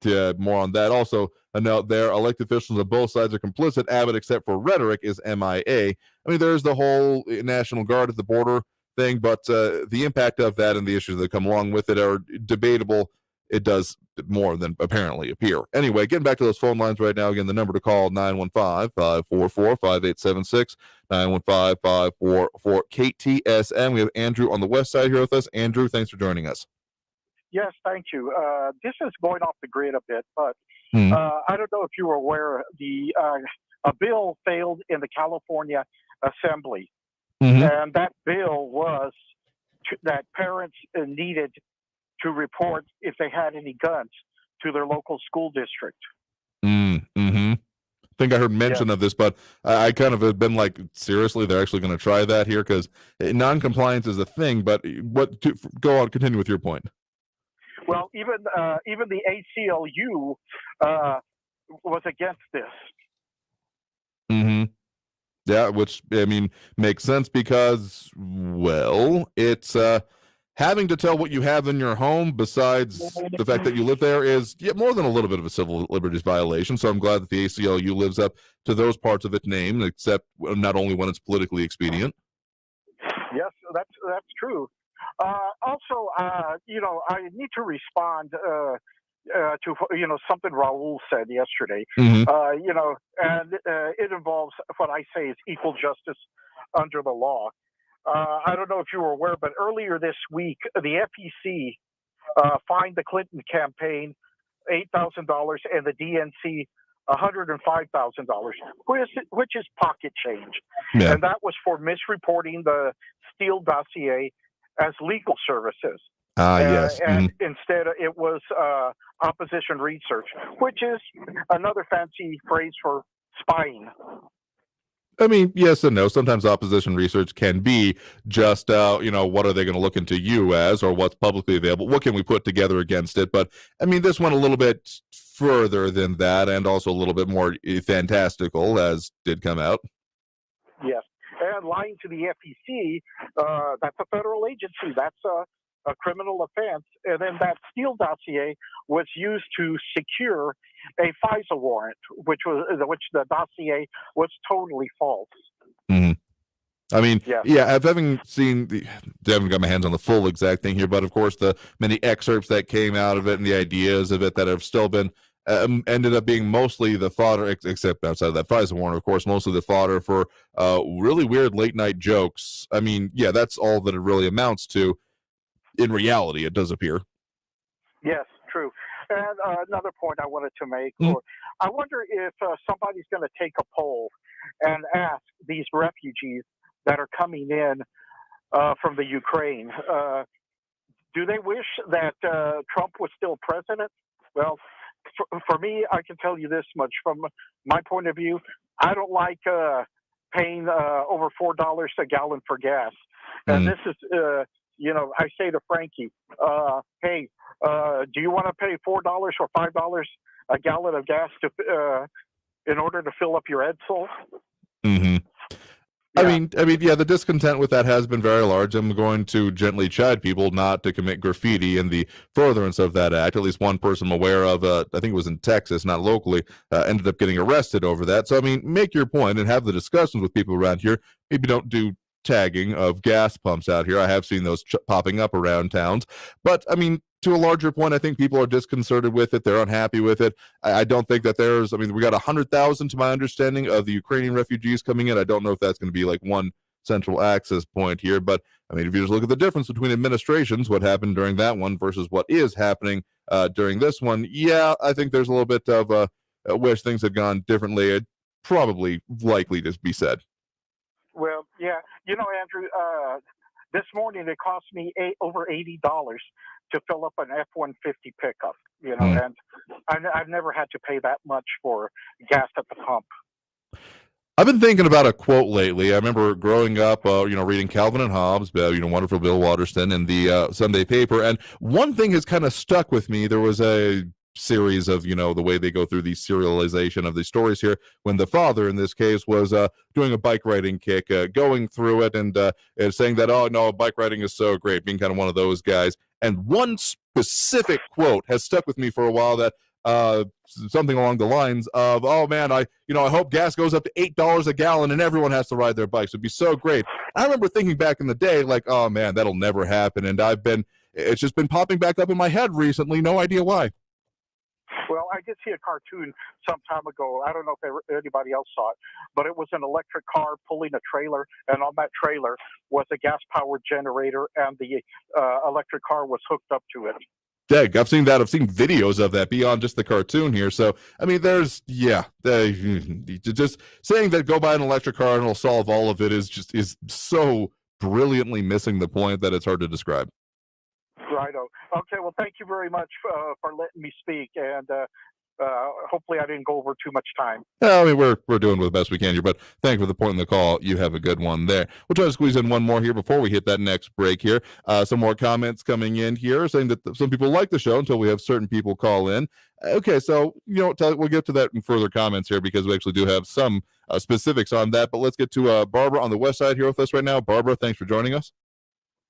that. Also, a note there, elected officials on both sides are complicit. Abbott, except for rhetoric, is MIA. I mean, there's the whole National Guard at the border thing, but the impact of that and the issues that come along with it are debatable. It does more than apparently appear. Anyway, getting back to those phone lines right now. Again, the number to call, 915-544-5876, 915-544-KTSM. We have Andrew on the west side here with us. Andrew, thanks for joining us. Yes, thank you. This is going off the grid a bit, but I don't know if you were aware, a bill failed in the California Assembly, and that bill was that parents needed to report if they had any guns to their local school district. I think I heard mention of this, but I kind of have been like, seriously, they're actually going to try that here? Because non-compliance is a thing, but go on, continue with your point. Well, even the ACLU was against this. Yeah, which, I mean, makes sense because, well, it's having to tell what you have in your home, besides the fact that you live there, is more than a little bit of a civil liberties violation. So I'm glad that the ACLU lives up to those parts of its name, except not only when it's politically expedient. Yes, that's true. Also, I need to respond to something Raul said yesterday. And it involves what I say is equal justice under the law. I don't know if you were aware, but earlier this week, the FEC fined the Clinton campaign $8,000 and the DNC $105,000, which is pocket change. Yeah. And that was for misreporting the Steele dossier as legal services. Yes. And instead it was opposition research, which is another fancy phrase for spying. I mean, yes and no. Sometimes opposition research can be just, what are they going to look into you as, or what's publicly available? What can we put together against it? But, I mean, this went a little bit further than that, and also a little bit more fantastical, as did come out. Yes. And lying to the FEC, that's a federal agency. That's a criminal offense. And then that Steele dossier was used to secure a FISA warrant, which the dossier was totally false. I mean, having haven't got my hands on the full exact thing here, but of course the many excerpts that came out of it and the ideas of it that have still been ended up being mostly the fodder, except outside of that FISA warrant, of course, mostly the fodder for really weird late night jokes. I mean, that's all that it really amounts to. In reality, it does appear. Yes, true. And another point I wanted to make, I wonder if somebody's going to take a poll and ask these refugees that are coming in from the Ukraine, do they wish that Trump was still president? Well, for me, I can tell you this much. From my point of view, I don't like paying over $4 a gallon for gas. And this is, I say to Frankie, hey, do you want to pay $4 or $5 a gallon of gas in order to fill up your Edsel? I mean, yeah, the discontent with that has been very large. I'm going to gently chide people not to commit graffiti in the furtherance of that act. At least one person I'm aware of, I think it was in Texas, not locally, ended up getting arrested over that. So, I mean, make your point and have the discussions with people around here. Maybe don't do tagging of gas pumps out here. I have seen those popping up around towns. But, I mean, to a larger point, I think people are disconcerted with it. They're unhappy with it. I don't think that we got 100,000 to my understanding of the Ukrainian refugees coming in. I don't know if that's going to be like one central access point here. But, I mean, if you just look at the difference between administrations, what happened during that one versus what is happening during this one, yeah, I think there's a little bit of wish things had gone differently. It probably likely to be said. Well, yeah. Andrew, this morning it cost me over $80 to fill up an F-150 pickup, and I've never had to pay that much for gas at the pump. I've been thinking about a quote lately. I remember growing up, reading Calvin and Hobbes, wonderful Bill Waterston in the Sunday paper, and one thing has kind of stuck with me. There was a series of, the way they go through the serialization of the stories here, when the father, in this case, was doing a bike riding kick, going through it and saying that, oh, no, bike riding is so great, being kind of one of those guys. And one specific quote has stuck with me for a while that something along the lines of, oh man, I hope gas goes up to $8 a gallon and everyone has to ride their bikes. It'd be so great. I remember thinking back in the day, like, oh man, that'll never happen. And it's just been popping back up in my head recently. No idea why. Well, I did see a cartoon some time ago. I don't know if anybody else saw it, but it was an electric car pulling a trailer, and on that trailer was a gas-powered generator, and the electric car was hooked up to it. Dang, I've seen that. I've seen videos of that beyond just the cartoon here. So, I mean, just saying that go buy an electric car and it'll solve all of it is so brilliantly missing the point that it's hard to describe. Righto. Okay, well, thank you very much for letting me speak, and hopefully I didn't go over too much time. I mean, we're doing the best we can here, but thank you for the point in the call. You have a good one there. We'll try to squeeze in one more here before we hit that next break here. Some more comments coming in here saying that some people like the show until we have certain people call in. Okay, so, we'll get to that in further comments here because we actually do have some specifics on that, but let's get to Barbara on the west side here with us right now. Barbara, thanks for joining us.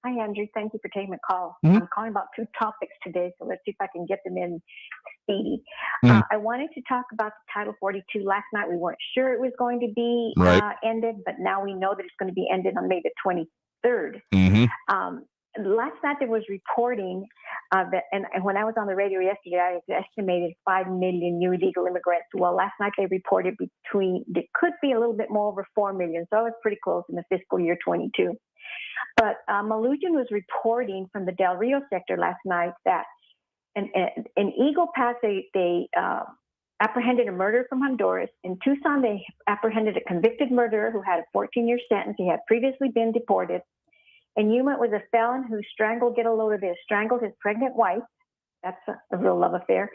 Hi, Andrew. Thank you for taking the call. Mm-hmm. I'm calling about two topics today, so let's see if I can get them in speedy. Mm-hmm. I wanted to talk about the Title 42. Last night we weren't sure it was going to be ended, but now we know that it's going to be ended on May the 23rd. Mm-hmm. Last night there was reporting that, and when I was on the radio yesterday, I estimated 5 million new illegal immigrants. Well, last night they reported it could be a little bit more over 4 million, so I was pretty close in the fiscal year 22. But Malujan was reporting from the Del Rio sector last night that in Eagle Pass, they apprehended a murderer from Honduras. In Tucson, they apprehended a convicted murderer who had a 14-year sentence. He had previously been deported. In Yuma, it was a felon who get a load of this, strangled his pregnant wife. That's a real love affair.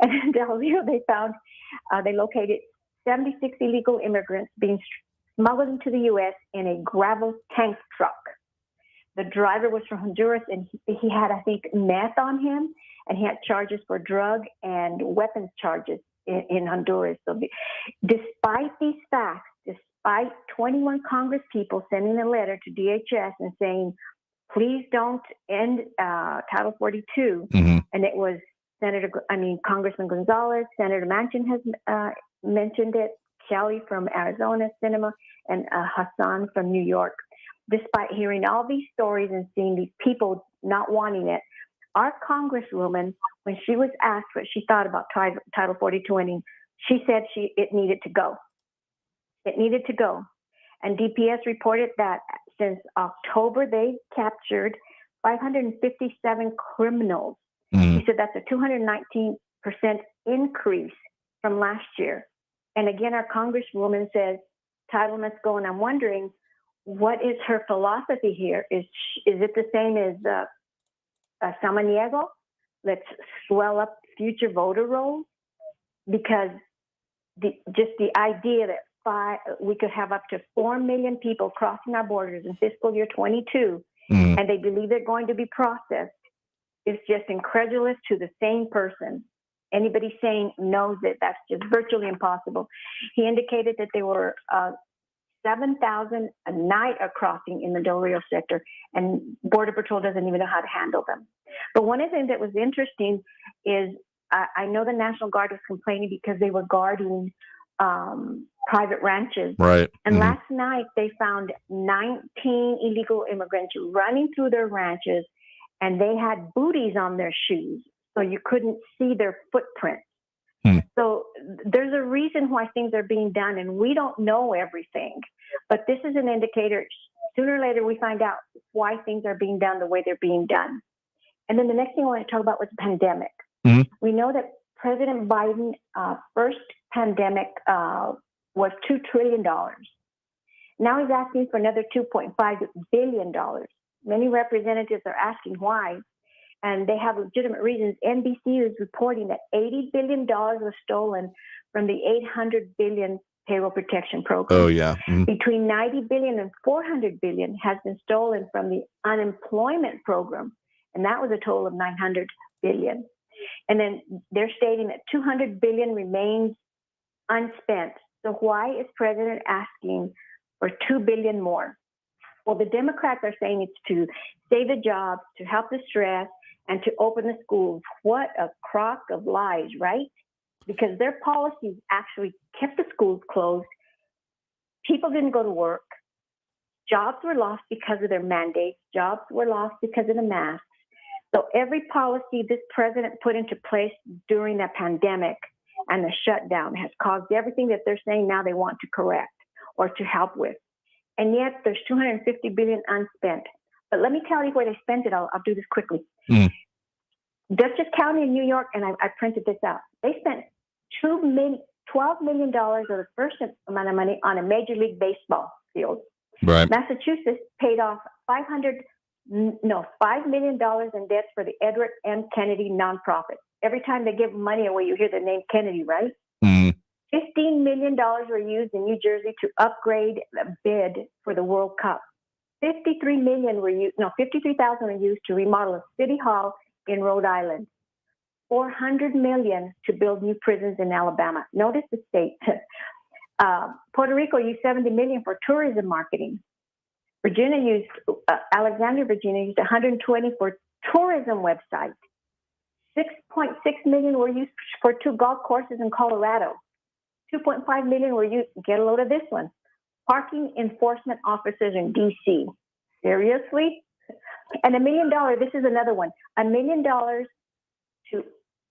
And in Del Rio, they located 76 illegal immigrants being smuggled into the U.S. in a gravel tank truck. The driver was from Honduras, and he had, I think, meth on him, and he had charges for drug and weapons charges in Honduras. So despite these facts, despite 21 Congress people sending a letter to DHS and saying, please don't end Title 42, mm-hmm. and it was Congressman Gonzalez, Senator Manchin has mentioned it, Kelly from Arizona, Sinema, and Hassan from New York. Despite hearing all these stories and seeing these people not wanting it, our Congresswoman, when she was asked what she thought about Title 42, and she said it needed to go. It needed to go. And DPS reported that since October, they captured 557 criminals. Mm-hmm. She said that's a 219% increase from last year. And again, our Congresswoman says title must go, and I'm wondering, what is her philosophy here? Is it the same as Samaniego? Let's swell up future voter rolls? Because just the idea that we could have up to 4 million people crossing our borders in fiscal year 22, mm-hmm. and they believe they're going to be processed, is just incredulous to the sane person. Anybody sane knows that that's just virtually impossible. He indicated that there were 7,000 a night are crossing in the Del Rio sector, and Border Patrol doesn't even know how to handle them. But one of the things that was interesting is I know the National Guard was complaining because they were guarding private ranches. Right. And last night they found 19 illegal immigrants running through their ranches, and they had booties on their shoes, so you couldn't see their footprints. So there's a reason why things are being done, and we don't know everything. But this is an indicator. Sooner or later, we find out why things are being done the way they're being done. And then the next thing I want to talk about was the pandemic. We know that President Biden's first pandemic was $2 trillion. Now he's asking for another $2.5 billion. Many representatives are asking why, and they have legitimate reasons. NBC is reporting that $80 billion was stolen from the $800 billion payroll protection program. Oh, yeah. Between $90 billion and $400 billion has been stolen from the unemployment program, and that was a total of $900 billion. And then they're stating that $200 billion remains unspent. So why is President asking for $2 billion more? Well, the Democrats are saying it's to save the jobs, to help the stress, and to open the schools. What a crock of lies, right? Because their policies actually kept the schools closed. People didn't go to work. Jobs were lost because of their mandates. Jobs were lost because of the masks. So every policy this president put into place during the pandemic and the shutdown has caused everything that they're saying now they want to correct or to help with. And yet there's $250 billion unspent. But let me tell you where they spent it. I'll do this quickly. Dutchess County in New York, and I printed this out, they spent $12 million or the first amount of money on a Major League Baseball field. Right. Massachusetts paid off $5 million in debts for the Edward M. Kennedy nonprofit. Every time they give money away, you hear the name Kennedy, right? $15 million were used in New Jersey to upgrade the bid for the World Cup. $53,000 were used to remodel a city hall in Rhode Island. $400 million to build new prisons in Alabama. Notice the state. Puerto Rico used $70 million for tourism marketing. Alexandria, Virginia used $120 for tourism website. $6.6 million were used for 2 golf courses in Colorado. $2.5 million were used, get a load of this one, parking enforcement officers in D.C. Seriously? And $1 million, this is another one, $1 million to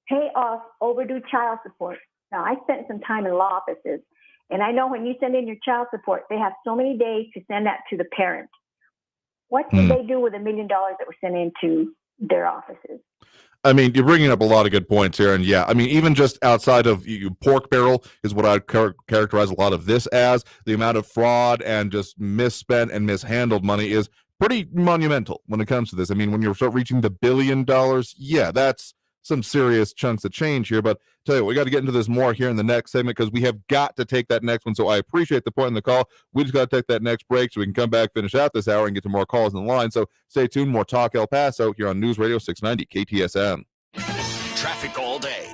pay off overdue child support. Now, I spent some time in law offices, and I know when you send in your child support, they have so many days to send that to the parent. What did they do with $1 million that was sent into their offices? I mean, you're bringing up a lot of good points here. And yeah, I mean, even just outside of pork barrel is what I'd characterize a lot of this as. The amount of fraud and just misspent and mishandled money is pretty monumental when it comes to this. I mean, when you start reaching the $1 billion, yeah, that's some serious chunks of change here. But tell you what, we got to get into this more here in the next segment because we have got to take that next one. So I appreciate the point in the call. We just got to take that next break so we can come back, finish out this hour, and get to more calls in the line. So stay tuned. More Talk El Paso here on News Radio 690 KTSM. Traffic all day.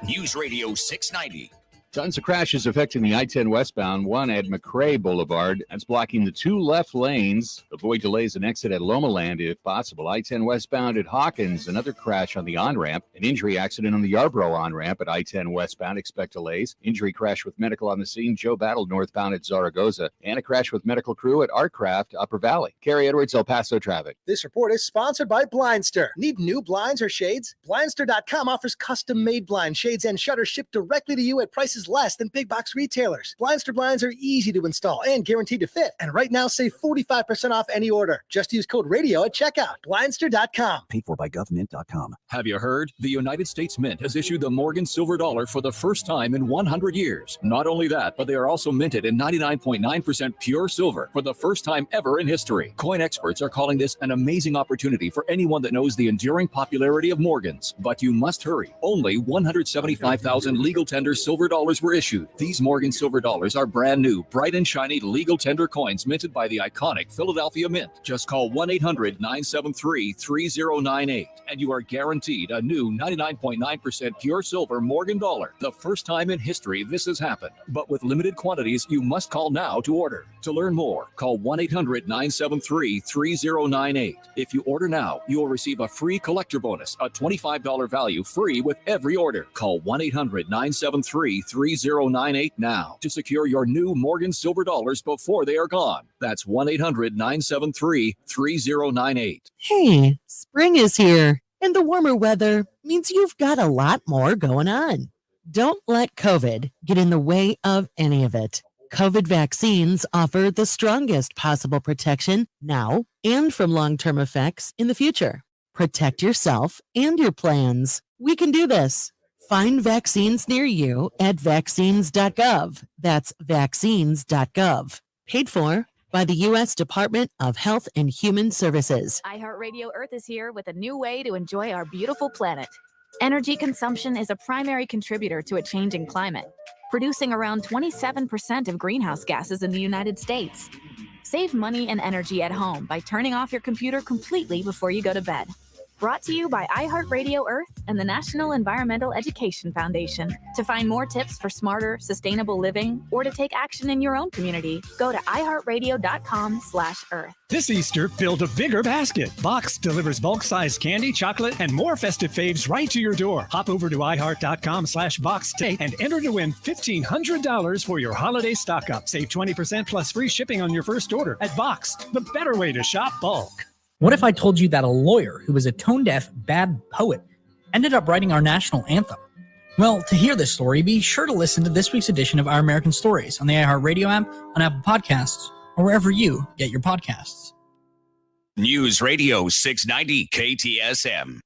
News Radio 690. Tons of crashes affecting the I-10 westbound, one at McRae Boulevard. That's blocking the 2 left lanes. Avoid delays and exit at Loma Land if possible. I-10 westbound at Hawkins, another crash on the on-ramp. An injury accident on the Yarborough on-ramp at I-10 westbound. Expect delays. Injury crash with medical on the scene. Joe Battle northbound at Zaragoza. And a crash with medical crew at Artcraft, Upper Valley. Carrie Edwards, El Paso traffic. This report is sponsored by Blindster. Need new blinds or shades? Blindster.com offers custom-made blind shades and shutters shipped directly to you at prices less than big box retailers. Blindster blinds are easy to install and guaranteed to fit. And right now, save 45% off any order. Just use code radio at checkout. Blindster.com. Paid for by government.com. Have you heard? The United States Mint has issued the Morgan silver dollar for the first time in 100 years. Not only that, but they are also minted in 99.9% pure silver for the first time ever in history. Coin experts are calling this an amazing opportunity for anyone that knows the enduring popularity of Morgans. But you must hurry. Only 175,000 legal tender silver dollars dollars were issued. These Morgan silver dollars are brand new, bright and shiny legal tender coins minted by the iconic Philadelphia Mint. Just call 1-800-973-3098 and you are guaranteed a new 99.9% pure silver Morgan dollar. The first time in history this has happened. But with limited quantities, you must call now to order. To learn more, call 1-800-973-3098. If you order now, you will receive a free collector bonus, a $25 value free with every order. Call 1-800-973-3098 now to secure your new Morgan silver dollars before they are gone. That's 1-800-973-3098. Hey, spring is here, and the warmer weather means you've got a lot more going on. Don't let COVID get in the way of any of it. COVID vaccines offer the strongest possible protection now and from long-term effects in the future. Protect yourself and your plans. We can do this. Find vaccines near you at vaccines.gov. That's vaccines.gov. Paid for by the U.S. Department of Health and Human Services. iHeartRadio Earth is here with a new way to enjoy our beautiful planet. Energy consumption is a primary contributor to a changing climate, producing around 27% of greenhouse gases in the United States. Save money and energy at home by turning off your computer completely before you go to bed. Brought to you by iHeartRadio Earth and the National Environmental Education Foundation. To find more tips for smarter, sustainable living or to take action in your own community, go to iHeartRadio.com/Earth. This Easter, build a bigger basket. Box delivers bulk-sized candy, chocolate, and more festive faves right to your door. Hop over to iHeart.com/box today and enter to win $1,500 for your holiday stock-up. Save 20% plus free shipping on your first order at Box, the better way to shop bulk. What if I told you that a lawyer who was a tone-deaf bad poet ended up writing our national anthem? Well, to hear this story, be sure to listen to this week's edition of Our American Stories on the iHeartRadio app, on Apple Podcasts, or wherever you get your podcasts. News Radio 690 KTSM.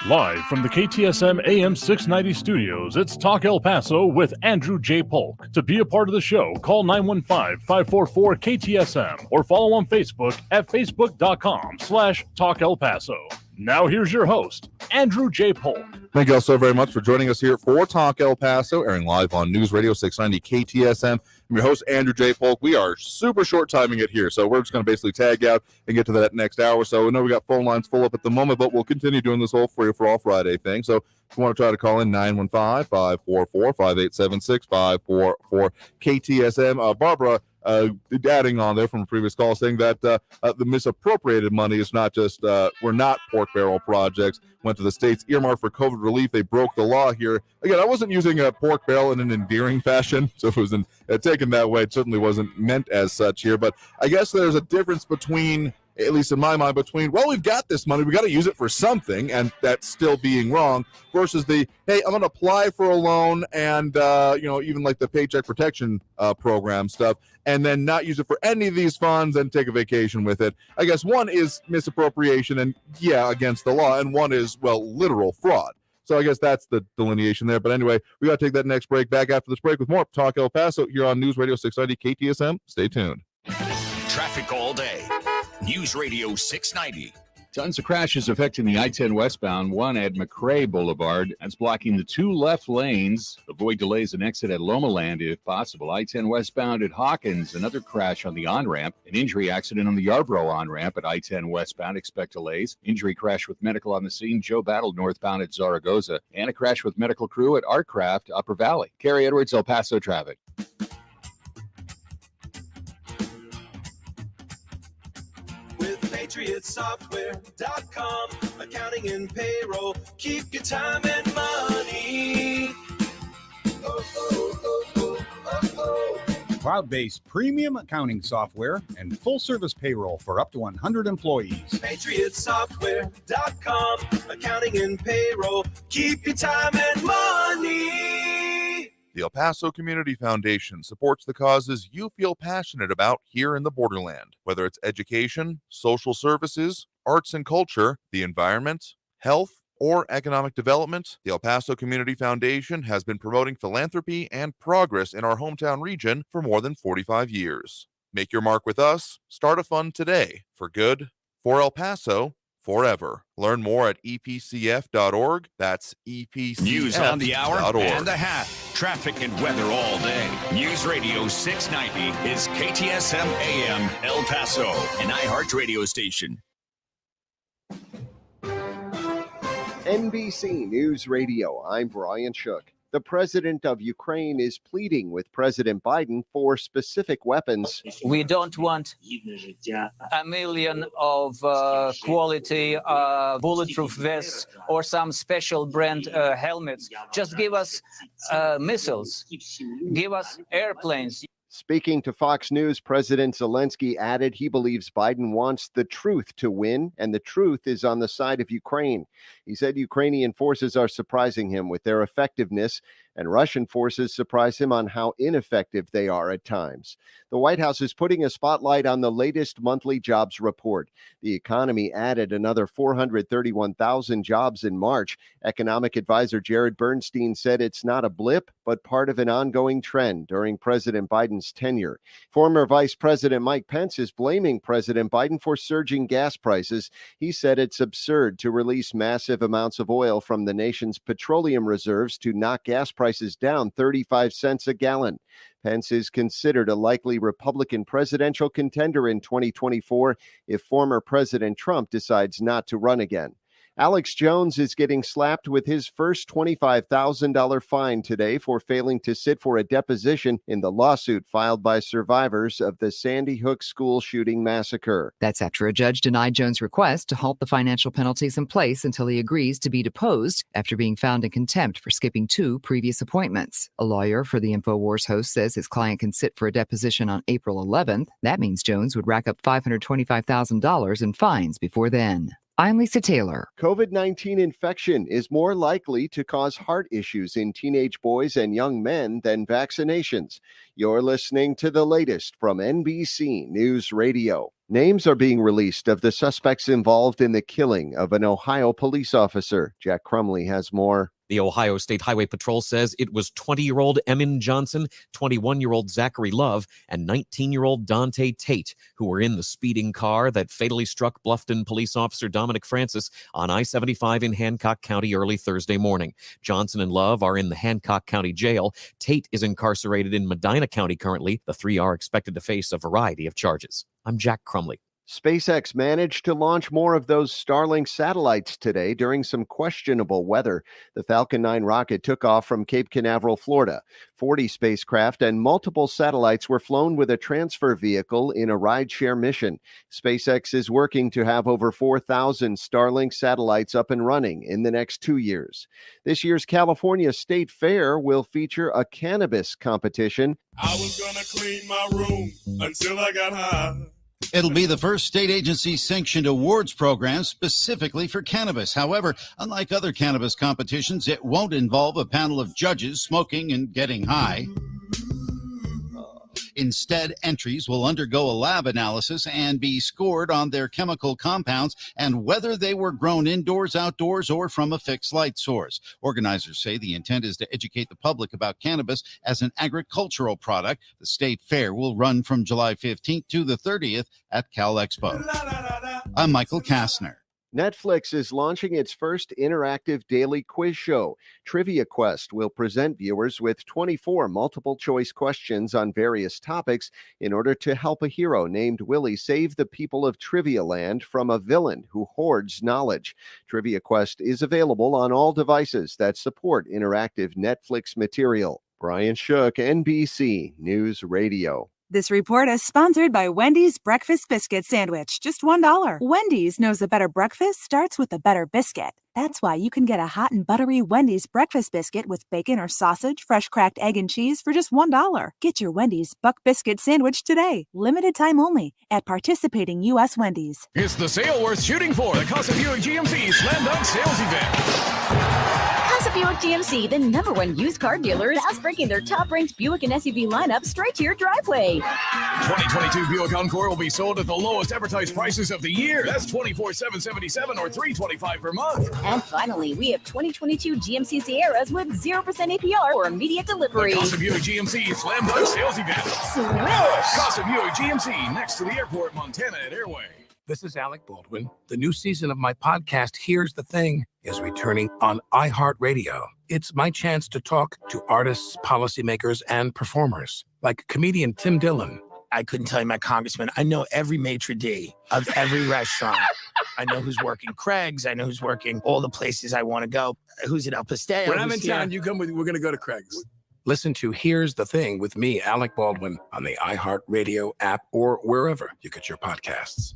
Live from the KTSM AM 690 studios, it's Talk El Paso with Andrew J. Polk. To be a part of the show, call 915-544-KTSM or follow on Facebook at facebook.com/Talk El Paso. Now here's your host, Andrew J. Polk. Thank you all so very much for joining us here for Talk El Paso, airing live on News Radio 690 KTSM. I'm your host, Andrew J. Polk. We are super short timing it here, so we're just going to basically tag out and get to that next hour. So I know we got phone lines full up at the moment, but we'll continue doing this whole free for all Friday thing. So if you want to try to call in, 915-544-5876, 544-KTSM. Barbara, adding on there from a previous call, saying that the misappropriated money is not just, were not pork barrel projects, went to the states earmarked for COVID relief. They broke the law here. Again, I wasn't using a pork barrel in an endearing fashion, so if it was taken that way, it certainly wasn't meant as such here. But I guess there's a difference between, at least in my mind, between, well, we've got this money, we got to use it for something, and that's still being wrong, versus the, hey, I'm going to apply for a loan and, even like the Paycheck Protection Program stuff, and then not use it for any of these funds and take a vacation with it. I guess one is misappropriation and, against the law, and one is, well, literal fraud. So I guess that's the delineation there. But anyway, we got to take that next break. Back after this break with more Talk El Paso here on News Radio 690 KTSM. Stay tuned. Traffic all day. News Radio 690. Tons of crashes affecting the I-10 westbound, one at McRae Boulevard. That's blocking the two left lanes. Avoid delays and exit at Loma Land if possible. I-10 westbound at Hawkins, another crash on the on-ramp. An injury accident on the Yarborough on-ramp at I-10 westbound. Expect delays. Injury crash with medical on the scene. Joe Battle northbound at Zaragoza. And a crash with medical crew at Artcraft, Upper Valley. Kerry Edwards, El Paso traffic. PatriotSoftware.com, accounting and payroll, keep your time and money. Cloud-based premium accounting software and full-service payroll for up to 100 employees. PatriotSoftware.com, accounting and payroll, keep your time and money. The El Paso Community Foundation supports the causes you feel passionate about here in the borderland, whether it's education, social services, arts and culture, the environment, health, or economic development. The El Paso Community Foundation has been promoting philanthropy and progress in our hometown region for more than 45 years. Make your mark with us. Start a fund today for good, for El Paso, forever. Learn more at epcf.org. That's epcf.org. News on the hour and the half. Traffic and weather all day. News Radio 690 is KTSM AM El Paso, an iHeart radio station. NBC News Radio, I'm Brian Shook. The president of Ukraine is pleading with President Biden for specific weapons. We don't want a million of quality bulletproof vests or some special brand helmets. Just give us missiles. Give us airplanes. Speaking to Fox News, President Zelensky added he believes Biden wants the truth to win, and the truth is on the side of Ukraine. He said Ukrainian forces are surprising him with their effectiveness, and Russian forces surprise him on how ineffective they are at times. The White House is putting a spotlight on the latest monthly jobs report. The economy added another 431,000 jobs in March. Economic advisor Jared Bernstein said it's not a blip, but part of an ongoing trend during President Biden's tenure. Former Vice President Mike Pence is blaming President Biden for surging gas prices. He said it's absurd to release massive amounts of oil from the nation's petroleum reserves to knock gas prices down 35 cents a gallon. Pence is considered a likely Republican presidential contender in 2024 if former President Trump decides not to run again. Alex Jones is getting slapped with his first $25,000 fine today for failing to sit for a deposition in the lawsuit filed by survivors of the Sandy Hook school shooting massacre. That's after a judge denied Jones' request to halt the financial penalties in place until he agrees to be deposed after being found in contempt for skipping 2 previous appointments. A lawyer for the InfoWars host says his client can sit for a deposition on April 11th. That means Jones would rack up $525,000 in fines before then. I'm Lisa Taylor. COVID-19 infection is more likely to cause heart issues in teenage boys and young men than vaccinations. You're listening to the latest from NBC News Radio. Names are being released of the suspects involved in the killing of an Ohio police officer. Jack Crumley has more. The Ohio State Highway Patrol says it was 20-year-old Emin Johnson, 21-year-old Zachary Love, and 19-year-old Dante Tate, who were in the speeding car that fatally struck Bluffton police officer Dominic Francis on I-75 in Hancock County early Thursday morning. Johnson and Love are in the Hancock County Jail. Tate is incarcerated in Medina County currently. The three are expected to face a variety of charges. I'm Jack Crumley. SpaceX managed to launch more of those Starlink satellites today during some questionable weather. The Falcon 9 rocket took off from Cape Canaveral, Florida. 40 spacecraft and multiple satellites were flown with a transfer vehicle in a rideshare mission. SpaceX is working to have over 4,000 Starlink satellites up and running in the next 2 years. This year's California State Fair will feature a cannabis competition. I was gonna clean my room until I got high. It'll be the first state agency-sanctioned awards program specifically for cannabis. However, unlike other cannabis competitions, it won't involve a panel of judges smoking and getting high. Instead, entries will undergo a lab analysis and be scored on their chemical compounds and whether they were grown indoors, outdoors, or from a fixed light source. Organizers say the intent is to educate the public about cannabis as an agricultural product. The state fair will run from July 15th to the 30th at Cal Expo. I'm Michael Kastner. Netflix is launching its first interactive daily quiz show. Trivia Quest will present viewers with 24 multiple-choice questions on various topics in order to help a hero named Willie save the people of Trivia Land from a villain who hoards knowledge. Trivia Quest is available on all devices that support interactive Netflix material. Brian Shook, NBC News Radio. This report is sponsored by Wendy's Breakfast Biscuit Sandwich, just $1. Wendy's knows a better breakfast starts with a better biscuit. That's why you can get a hot and buttery Wendy's breakfast biscuit with bacon or sausage, fresh cracked egg and cheese for just $1. Get your Wendy's Buck Biscuit Sandwich today. Limited time only at participating U.S. Wendy's. It's the sale worth shooting for. The Casa Buick GMC Slam Dunk Sales Event. Casa Buick GMC, the #1 used car dealer, is house breaking their top-ranked Buick and SUV lineup straight to your driveway. 2022 Buick Encore will be sold at the lowest advertised prices of the year. That's $24,777 or $325 per month. And finally, we have 2022 GMC Sierras with 0% APR or immediate delivery. The Casa Buick GMC Slam Dunk Sales Event. Swish! Casa Buick GMC, next to the airport, Montana at Airway. This is Alec Baldwin. The new season of my podcast, Here's the Thing, is returning on iHeartRadio. It's my chance to talk to artists, policymakers, and performers, like comedian Tim Dillon. I couldn't tell you my congressman. I know every maitre d' of every restaurant. I know who's working Craig's. I know who's working all the places I want to go. Who's at El Pastel? When I'm in town, you come with. We're going to go to Craig's. Listen to Here's the Thing with me, Alec Baldwin, on the iHeartRadio app or wherever you get your podcasts.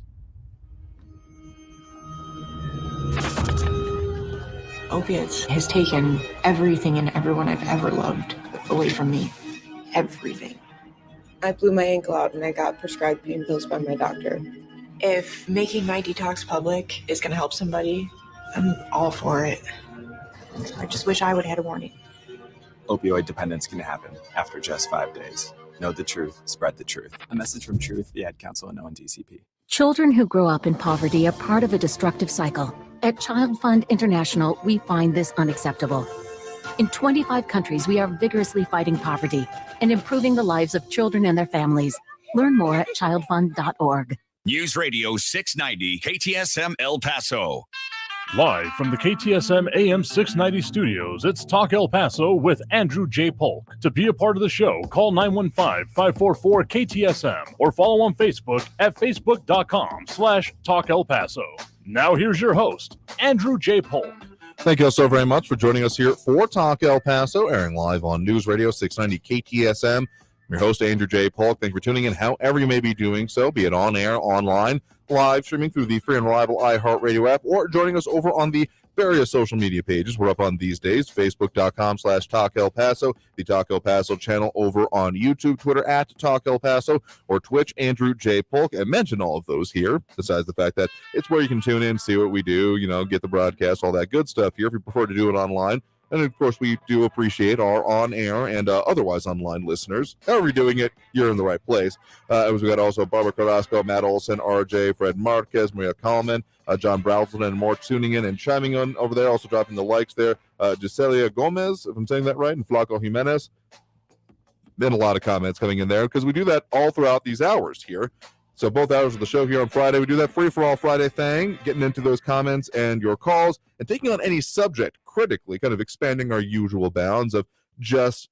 Opiates has taken everything and everyone I've ever loved away from me. Everything. I blew my ankle out and I got prescribed pain pills by my doctor. If making my detox public is going to help somebody, I'm all for it. I just wish I would have had a warning. Opioid dependence can happen after just 5 days. Know the truth, spread the truth. A message from Truth, the Ad Council, and ONDCP. Children who grow up in poverty are part of a destructive cycle. At Child Fund International, we find this unacceptable. In 25 countries, we are vigorously fighting poverty and improving the lives of children and their families. Learn more at childfund.org. News Radio 690 KTSM El Paso. Live from the KTSM AM 690 studios, it's Talk El Paso with Andrew J. Polk. To be a part of the show, call 915-544-KTSM or follow on Facebook at facebook.com/Talk El Paso. Now here's your host, Andrew J. Polk. Thank you all so very much for joining us here for Talk El Paso, airing live on News Radio 690 KTSM. I'm your host, Andrew J. Polk. Thank you for tuning in, however you may be doing so, be it on air, online, live streaming through the free and reliable iHeartRadio app, or joining us over on the various social media pages we're up on these days, facebook.com/Talk El Paso, the Talk El Paso channel over on YouTube, Twitter at Talk El Paso, or Twitch, Andrew J. Polk. And mention all of those here, besides the fact that it's where you can tune in, see what we do, get the broadcast, all that good stuff here if you prefer to do it online. And, of course, we do appreciate our on-air and otherwise online listeners. However you're doing it, you're in the right place. We got also Barbara Carrasco, Matt Olson, RJ, Fred Marquez, Maria Kalman, John Browson, and more tuning in and chiming in over there, also dropping the likes there. Giselia Gomez, if I'm saying that right, and Flaco Jimenez. Then a lot of comments coming in there because we do that all throughout these hours here. So both hours of the show here on Friday, we do that free-for-all Friday thing, getting into those comments and your calls and taking on any subject critically, kind of expanding our usual bounds of just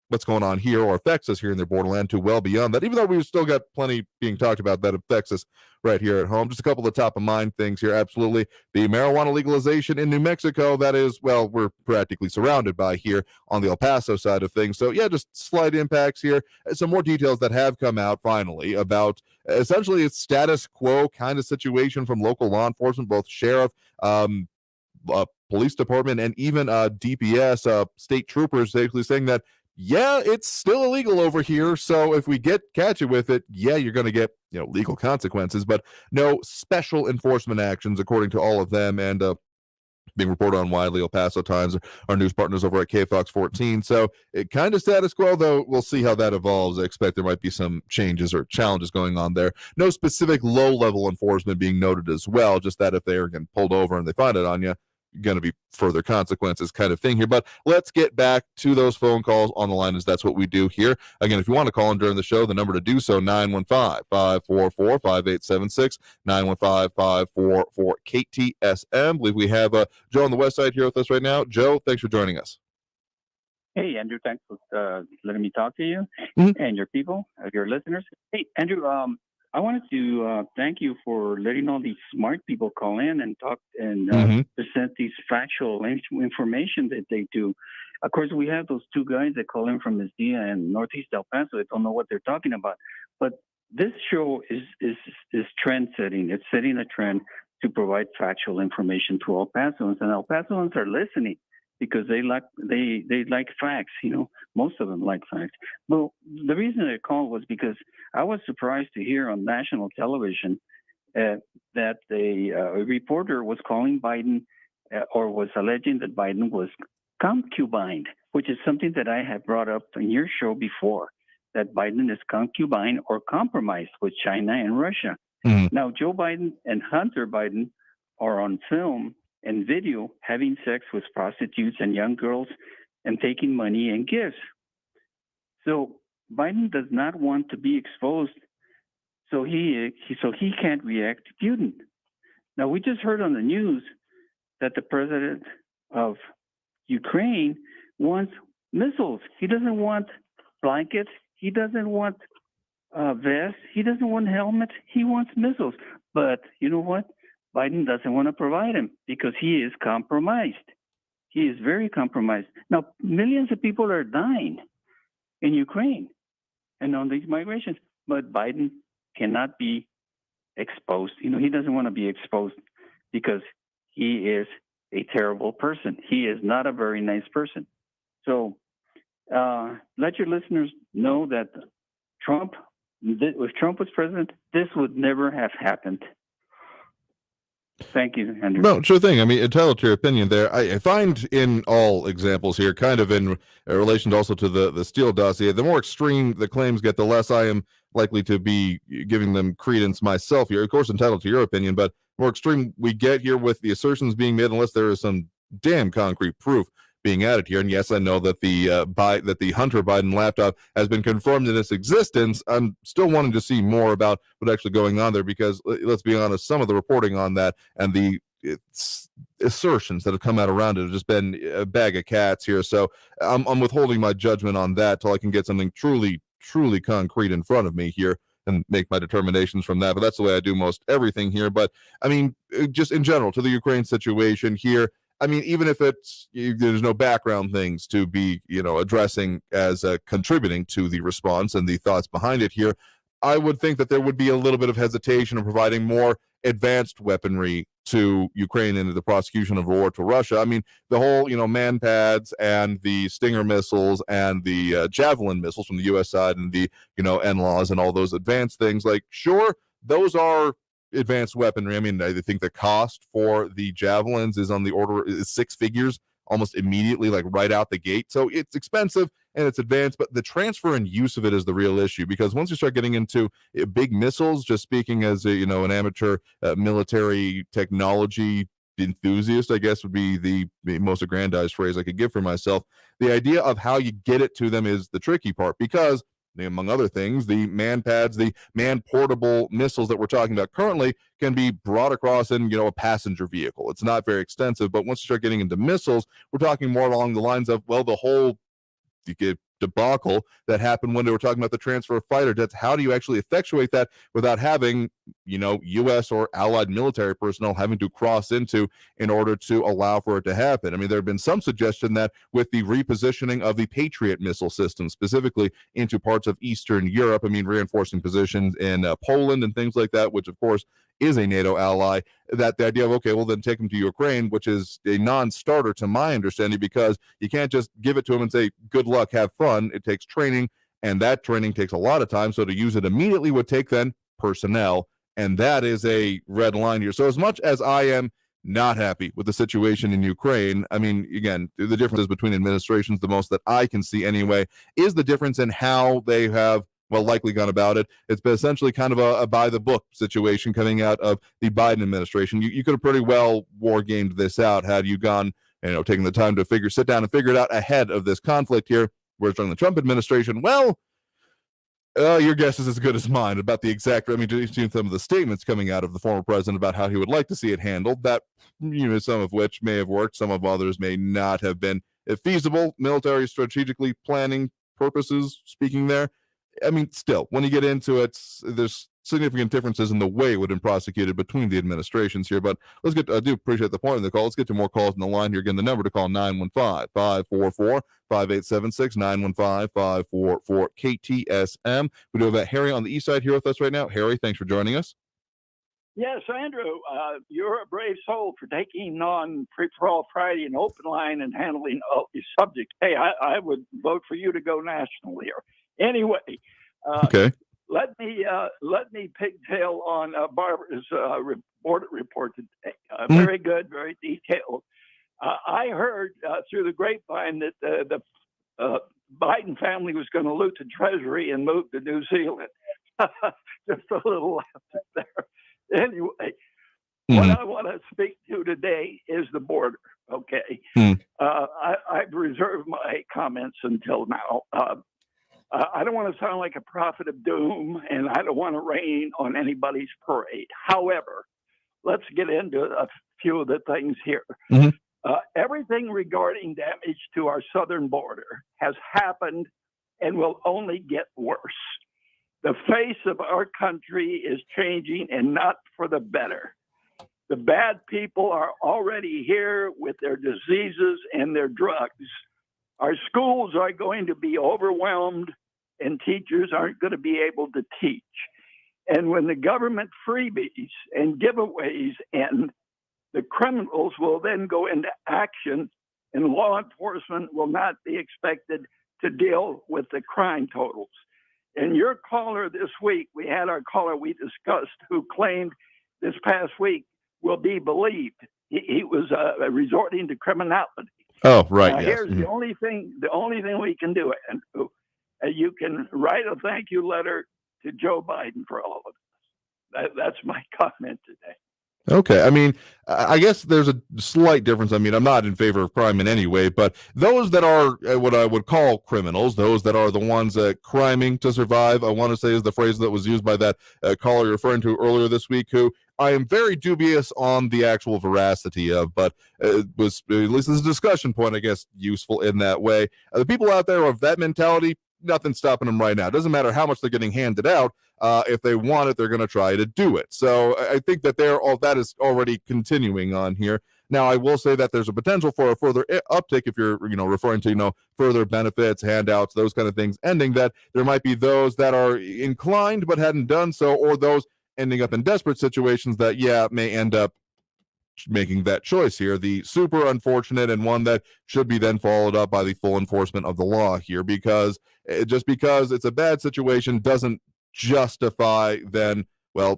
what's going on here or affects us here in the borderland to well beyond that, even though we've still got plenty being talked about that affects us right here at home. Just a couple of top-of-mind things here. Absolutely. The marijuana legalization in New Mexico, that is, well, we're practically surrounded by here on the El Paso side of things. So, yeah, just slight impacts here. Some more details that have come out finally about essentially a status quo kind of situation from local law enforcement, both sheriff, police department, and even DPS, state troopers, basically saying that, yeah, it's still illegal over here. So if we catch you with it, yeah, you're going to get legal consequences, but no special enforcement actions, according to all of them. And being reported on widely, El Paso Times, our news partners over at KFOX 14. So it kind of status quo, though we'll see how that evolves. I expect there might be some changes or challenges going on there. No specific low-level enforcement being noted as well, just that if they're getting pulled over and they find it on you, going to be further consequences kind of thing here. But let's get back to those phone calls on the line, as that's what we do here. Again, if you want to call in during the show, the number to do so, 915-544-5876, 915-544-KTSM. I believe we have Joe on the west side here with us right now. Joe, thanks for joining us. Hey, Andrew, thanks for letting me talk to you and your people, your listeners. Hey, Andrew, I wanted to thank you for letting all these smart people call in and talk and present these factual information that they do. Of course, we have those two guys that call in from Mesilla and Northeast El Paso that don't know what they're talking about. But this show is trend setting. It's setting a trend to provide factual information to El Pasoans, and El Pasoans are listening because they like facts. Most of them like facts. Well, the reason I called was because I was surprised to hear on national television that a reporter was calling Biden or was alleging that Biden was concubined, which is something that I have brought up in your show before, that Biden is concubine or compromised with China and Russia. Now, Joe Biden and Hunter Biden are on film and video having sex with prostitutes and young girls and taking money and gifts. So Biden does not want to be exposed. so he can't react to Putin. Now, we just heard on the news that the president of Ukraine wants missiles. He doesn't want blankets. He doesn't want vests. He doesn't want helmets. He wants missiles. But you know what? Biden doesn't want to provide him because he is compromised. He is very compromised. Now, millions of people are dying in Ukraine and on these migrations, but Biden cannot be exposed. You know, he doesn't want to be exposed because he is a terrible person. He is not a very nice person. So let your listeners know that if Trump was president, this would never have happened. Thank you, Andrew. No, sure thing. I mean, entitled to your opinion there. I find in all examples here, kind of in relation also to the Steele dossier, the more extreme the claims get, the less I am likely to be giving them credence myself here. Of course, entitled to your opinion, but more extreme we get here with the assertions being made, unless there is some damn concrete proof being added here. And yes, I know that the Hunter Biden laptop has been confirmed in its existence. I'm still wanting to see more about what's actually going on there, because let's be honest, some of the reporting on that and the assertions that have come out around it have just been a bag of cats here. So I'm withholding my judgment on that till I can get something truly concrete in front of me here and make my determinations from that. But that's the way I do most everything here. But I mean, just in general to the Ukraine situation here, I mean, even if there's no background things to be, addressing as contributing to the response and the thoughts behind it here, I would think that there would be a little bit of hesitation in providing more advanced weaponry to Ukraine into the prosecution of war to Russia. I mean, the whole, man pads and the Stinger missiles and the Javelin missiles from the U.S. side and the, NLAWs and all those advanced things, like, sure, those are advanced weaponry. I mean, I think the cost for the Javelins is on the order is 6 figures almost immediately, like right out the gate. So it's expensive and it's advanced, but the transfer and use of it is the real issue, because once you start getting into big missiles, just speaking as an amateur military technology enthusiast, I guess would be the most aggrandized phrase I could give for myself. The idea of how you get it to them is the tricky part, because among other things, the man pads, the man portable missiles that we're talking about currently can be brought across in, a passenger vehicle. It's not very extensive, but once you start getting into missiles, we're talking more along the lines of, well, the whole debacle that happened when they were talking about the transfer of fighter jets. How do you actually effectuate that without having, U.S. or allied military personnel having to cross into in order to allow for it to happen? I mean, there have been some suggestion that with the repositioning of the Patriot missile system, specifically into parts of Eastern Europe, I mean, reinforcing positions in Poland and things like that, which of course is a NATO ally, that the idea of, okay, well, then take them to Ukraine, which is a non-starter to my understanding, because you can't just give it to them and say, good luck, have fun. It takes training, and that training takes a lot of time. So to use it immediately would take then personnel, and that is a red line here. So as much as I am not happy with the situation in Ukraine, I mean, again, the differences between administrations, the most that I can see anyway, is the difference in how they have likely gone about it. It's been essentially kind of a by the book situation coming out of the Biden administration. You could have pretty well war gamed this out had you gone, taking the time to sit down and figure it out ahead of this conflict here. Whereas during the Trump administration, your guess is as good as mine about the exact. I mean, some of the statements coming out of the former president about how he would like to see it handled, that, some of which may have worked, some of others may not have been feasible, military strategically planning purposes speaking there. I mean, still, when you get into it, there's significant differences in the way it would have been prosecuted between the administrations here. But I do appreciate the point of the call. Let's get to more calls on the line here. Again, the number to call, 915-544-5876, 915-544-KTSM. We do have Harry on the east side here with us right now. Harry, thanks for joining us. Yes, Andrew, you're a brave soul for taking on Free for All Friday and Open Line and handling all these subjects. Hey, I would vote for you to go national here. Anyway, okay. Let me pigtail on Barbara's report today. Very good, very detailed. I heard through the grapevine that the Biden family was going to loot the Treasury and move to New Zealand. Just a little laughter there. Anyway, what I want to speak to today is the border. Okay, I've reserved my comments until now. I don't want to sound like a prophet of doom, and I don't want to rain on anybody's parade. However, let's get into a few of the things here. Everything regarding damage to our southern border has happened and will only get worse. The face of our country is changing, and not for the better. The bad people are already here with their diseases and their drugs. Our schools are going to be overwhelmed, and teachers aren't going to be able to teach. And when the government freebies and giveaways end, the criminals will then go into action, and law enforcement will not be expected to deal with the crime totals. And your caller this week, we had our caller we discussed who claimed this past week will be believed. He was resorting to criminality. Oh, right. Now, Yes. here's the only thing we can do, Andrew. You can write a thank you letter to Joe Biden for all of this. That's my comment today. Okay. I mean, I guess there's a slight difference. I mean, I'm not in favor of crime in any way, but those that are what I would call criminals, those that are the ones criming to survive, I want to say is the phrase that was used by that caller you're referring to earlier this week, who I am very dubious on the actual veracity of, but it was, at least as a discussion point, I guess, useful in that way. The people out there of that mentality, nothing's stopping them right now. It doesn't matter how much they're getting handed out. If they want it, they're going to try to do it. So I think that that is already continuing on here. Now, I will say that there's a potential for a further uptick if you're, referring to, further benefits, handouts, those kind of things ending, that there might be those that are inclined but hadn't done so, or those ending up in desperate situations that, may end up making that choice here. The super unfortunate, and one that should be then followed up by the full enforcement of the law here, because just because it's a bad situation doesn't justify then,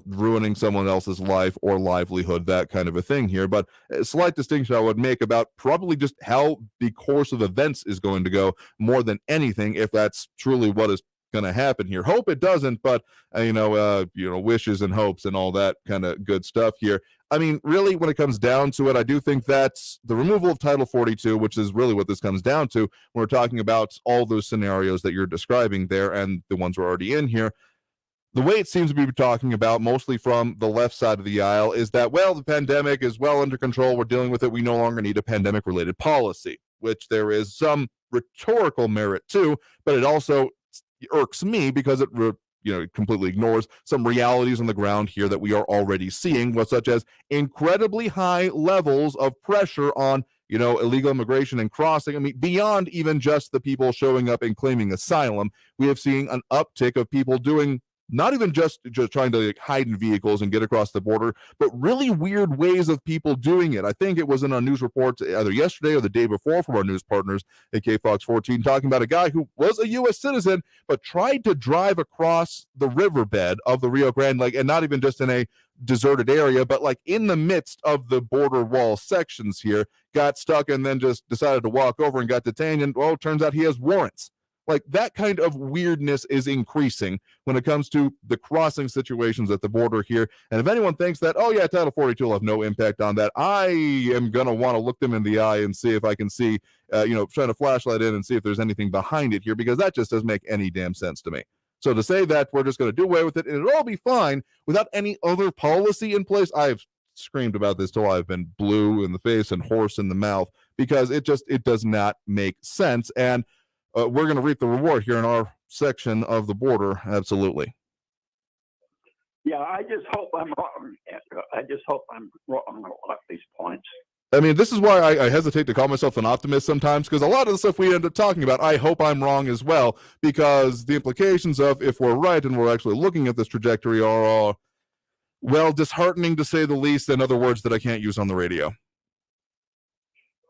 ruining someone else's life or livelihood, that kind of a thing here. But a slight distinction I would make about probably just how the course of events is going to go more than anything, if that's truly what is going to happen here. Hope it doesn't, but wishes and hopes and all that kind of good stuff here. I mean, really, when it comes down to it, I do think that's the removal of Title 42, which is really what this comes down to when we're talking about all those scenarios that you're describing there and the ones we're already in here. The way it seems to be talking about, mostly from the left side of the aisle, is that, the pandemic is well under control. We're dealing with it. We no longer need a pandemic-related policy, which there is some rhetorical merit to, but it also irks me because it completely ignores some realities on the ground here that we are already seeing, such as incredibly high levels of pressure on illegal immigration and crossing. I mean, beyond even just the people showing up and claiming asylum, we have seen an uptick of people doing not even just trying to hide in vehicles and get across the border, but really weird ways of people doing it. I think it was in a news report either yesterday or the day before from our news partners at KFox 14, talking about a guy who was a U.S. citizen, but tried to drive across the riverbed of the Rio Grande, and not even just in a deserted area, but in the midst of the border wall sections here, got stuck and then just decided to walk over and got detained. And it turns out he has warrants. That kind of weirdness is increasing when it comes to the crossing situations at the border here. And if anyone thinks that, Title 42 will have no impact on that, I am going to want to look them in the eye and see if I can see, shine a flashlight in and see if there's anything behind it here, because that just doesn't make any damn sense to me. So to say that we're just going to do away with it and it'll all be fine without any other policy in place, I've screamed about this till I've been blue in the face and hoarse in the mouth, because it does not make sense. And we're going to reap the reward here in our section of the border. Absolutely. Yeah, I just hope I'm wrong. I just hope I'm wrong on a lot of these points. I mean, this is why I hesitate to call myself an optimist sometimes, because a lot of the stuff we end up talking about, I hope I'm wrong as well, because the implications of if we're right and we're actually looking at this trajectory are, disheartening to say the least, in other words that I can't use on the radio.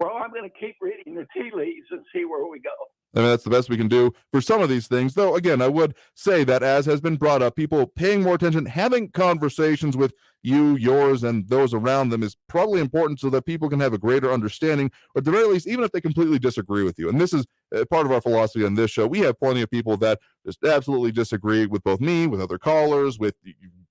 Well, I'm going to keep reading the tea leaves and see where we go. I mean, that's the best we can do for some of these things. Though, again, I would say that, as has been brought up, people paying more attention, having conversations with you, yours, and those around them is probably important so that people can have a greater understanding, or at the very least, even if they completely disagree with you. And this is part of our philosophy on this show. We have plenty of people that just absolutely disagree with both me, with other callers, with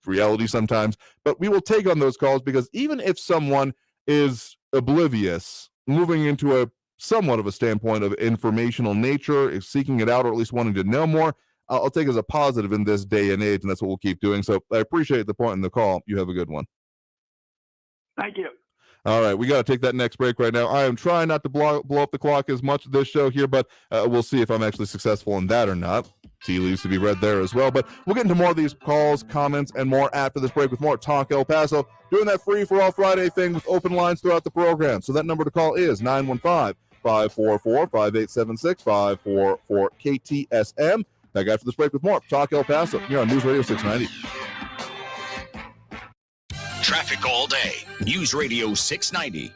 reality sometimes. But we will take on those calls, because even if someone is oblivious, moving into a somewhat of a standpoint of informational nature, seeking it out, or at least wanting to know more, I'll take as a positive in this day and age, and that's what we'll keep doing. So I appreciate the point in the call. You have a good one. Thank you. All right, we got to take that next break right now. I am trying not to blow up the clock as much of this show here, but we'll see if I'm actually successful in that or not. Tea leaves to be read there as well. But we'll get into more of these calls, comments, and more after this break with more Talk El Paso, doing that free-for-all Friday thing with open lines throughout the program. So that number to call is 915-544-5876, 544-KTSM. Back after this break with more Talk El Paso here on News Radio 690. Traffic all day. News Radio 690.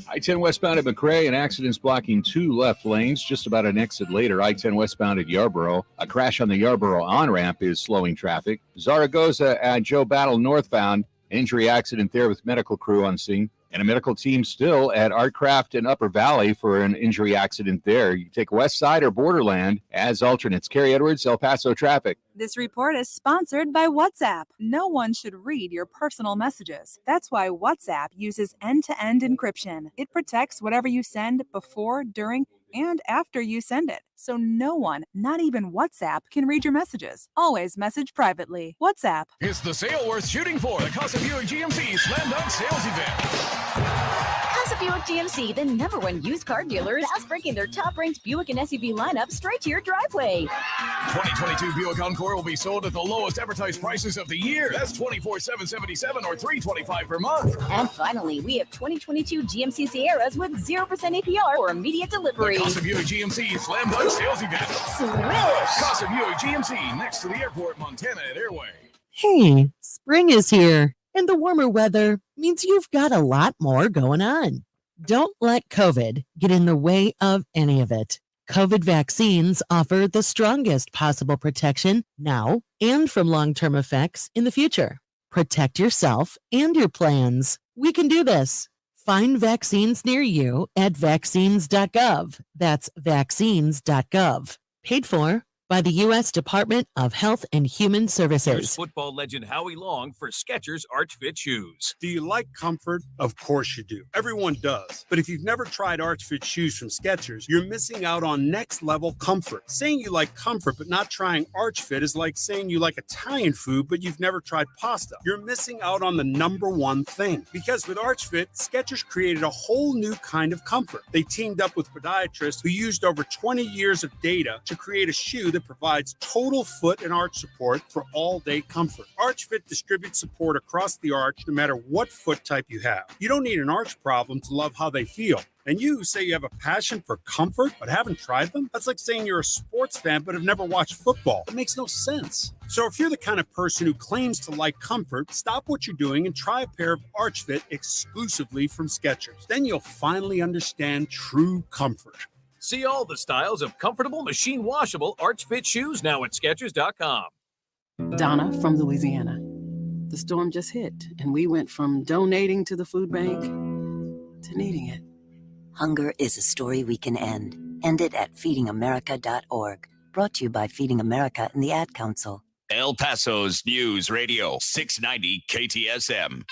I-10 westbound at McRae, an accident's blocking 2 left lanes, just about an exit later. I-10 westbound at Yarborough. A crash on the Yarborough on-ramp is slowing traffic. Zaragoza at Joe Battle northbound. Injury accident there with medical crew on scene. And a medical team still at Artcraft in Upper Valley for an injury accident there. You take West Side or Borderland as alternates. Carrie Edwards, El Paso traffic. This report is sponsored by WhatsApp. No one should read your personal messages. That's why WhatsApp uses end-to-end encryption. It protects whatever you send before, during, and after you send it. So no one, not even WhatsApp, can read your messages. Always message privately. WhatsApp. It's the sale worth shooting for. The Casa Buick GMC Slam Dunk Sales Event. Casa Buick GMC, the #1 used car dealer, is breaking their top-ranked Buick and SUV lineup straight to your driveway. 2022 Buick Encore will be sold at the lowest advertised prices of the year. That's $24,777 or $325 per month. And finally, we have 2022 GMC Sierras with 0% APR for immediate delivery. The Casa Buick GMC Slam Dunk Sales Event. Swish! Casa Buick GMC, next to the airport, Montana at Airway. Hey, spring is here, and the warmer weather means you've got a lot more going on. Don't let COVID get in the way of any of it. COVID vaccines offer the strongest possible protection now and from long-term effects in the future. Protect yourself and your plans. We can do this. Find vaccines near you at vaccines.gov. That's vaccines.gov. Paid for by the U.S. Department of Health and Human Here's Services. football legend Howie Long for Skechers Arch Fit shoes. Do you like comfort? Of course you do. Everyone does. But if you've never tried Arch Fit shoes from Skechers, you're missing out on next level comfort. Saying you like comfort but not trying Arch Fit is like saying you like Italian food but you've never tried pasta. You're missing out on the #1 thing. Because with Arch Fit, Skechers created a whole new kind of comfort. They teamed up with podiatrists who used over 20 years of data to create a shoe that provides total foot and arch support for all-day comfort. Arch Fit distributes support across the arch no matter what foot type you have. You don't need an arch problem to love how they feel. And you say you have a passion for comfort but haven't tried them? That's like saying you're a sports fan but have never watched football. It makes no sense. So if you're the kind of person who claims to like comfort, stop what you're doing and try a pair of Arch Fit exclusively from Skechers. Then you'll finally understand true comfort. See all the styles of comfortable, machine washable Arch Fit shoes now at Skechers.com. Donna from Louisiana. The storm just hit, and we went from donating to the food bank to needing it. Hunger is a story we can end. End it at feedingamerica.org. Brought to you by Feeding America and the Ad Council. El Paso's News Radio 690 KTSM.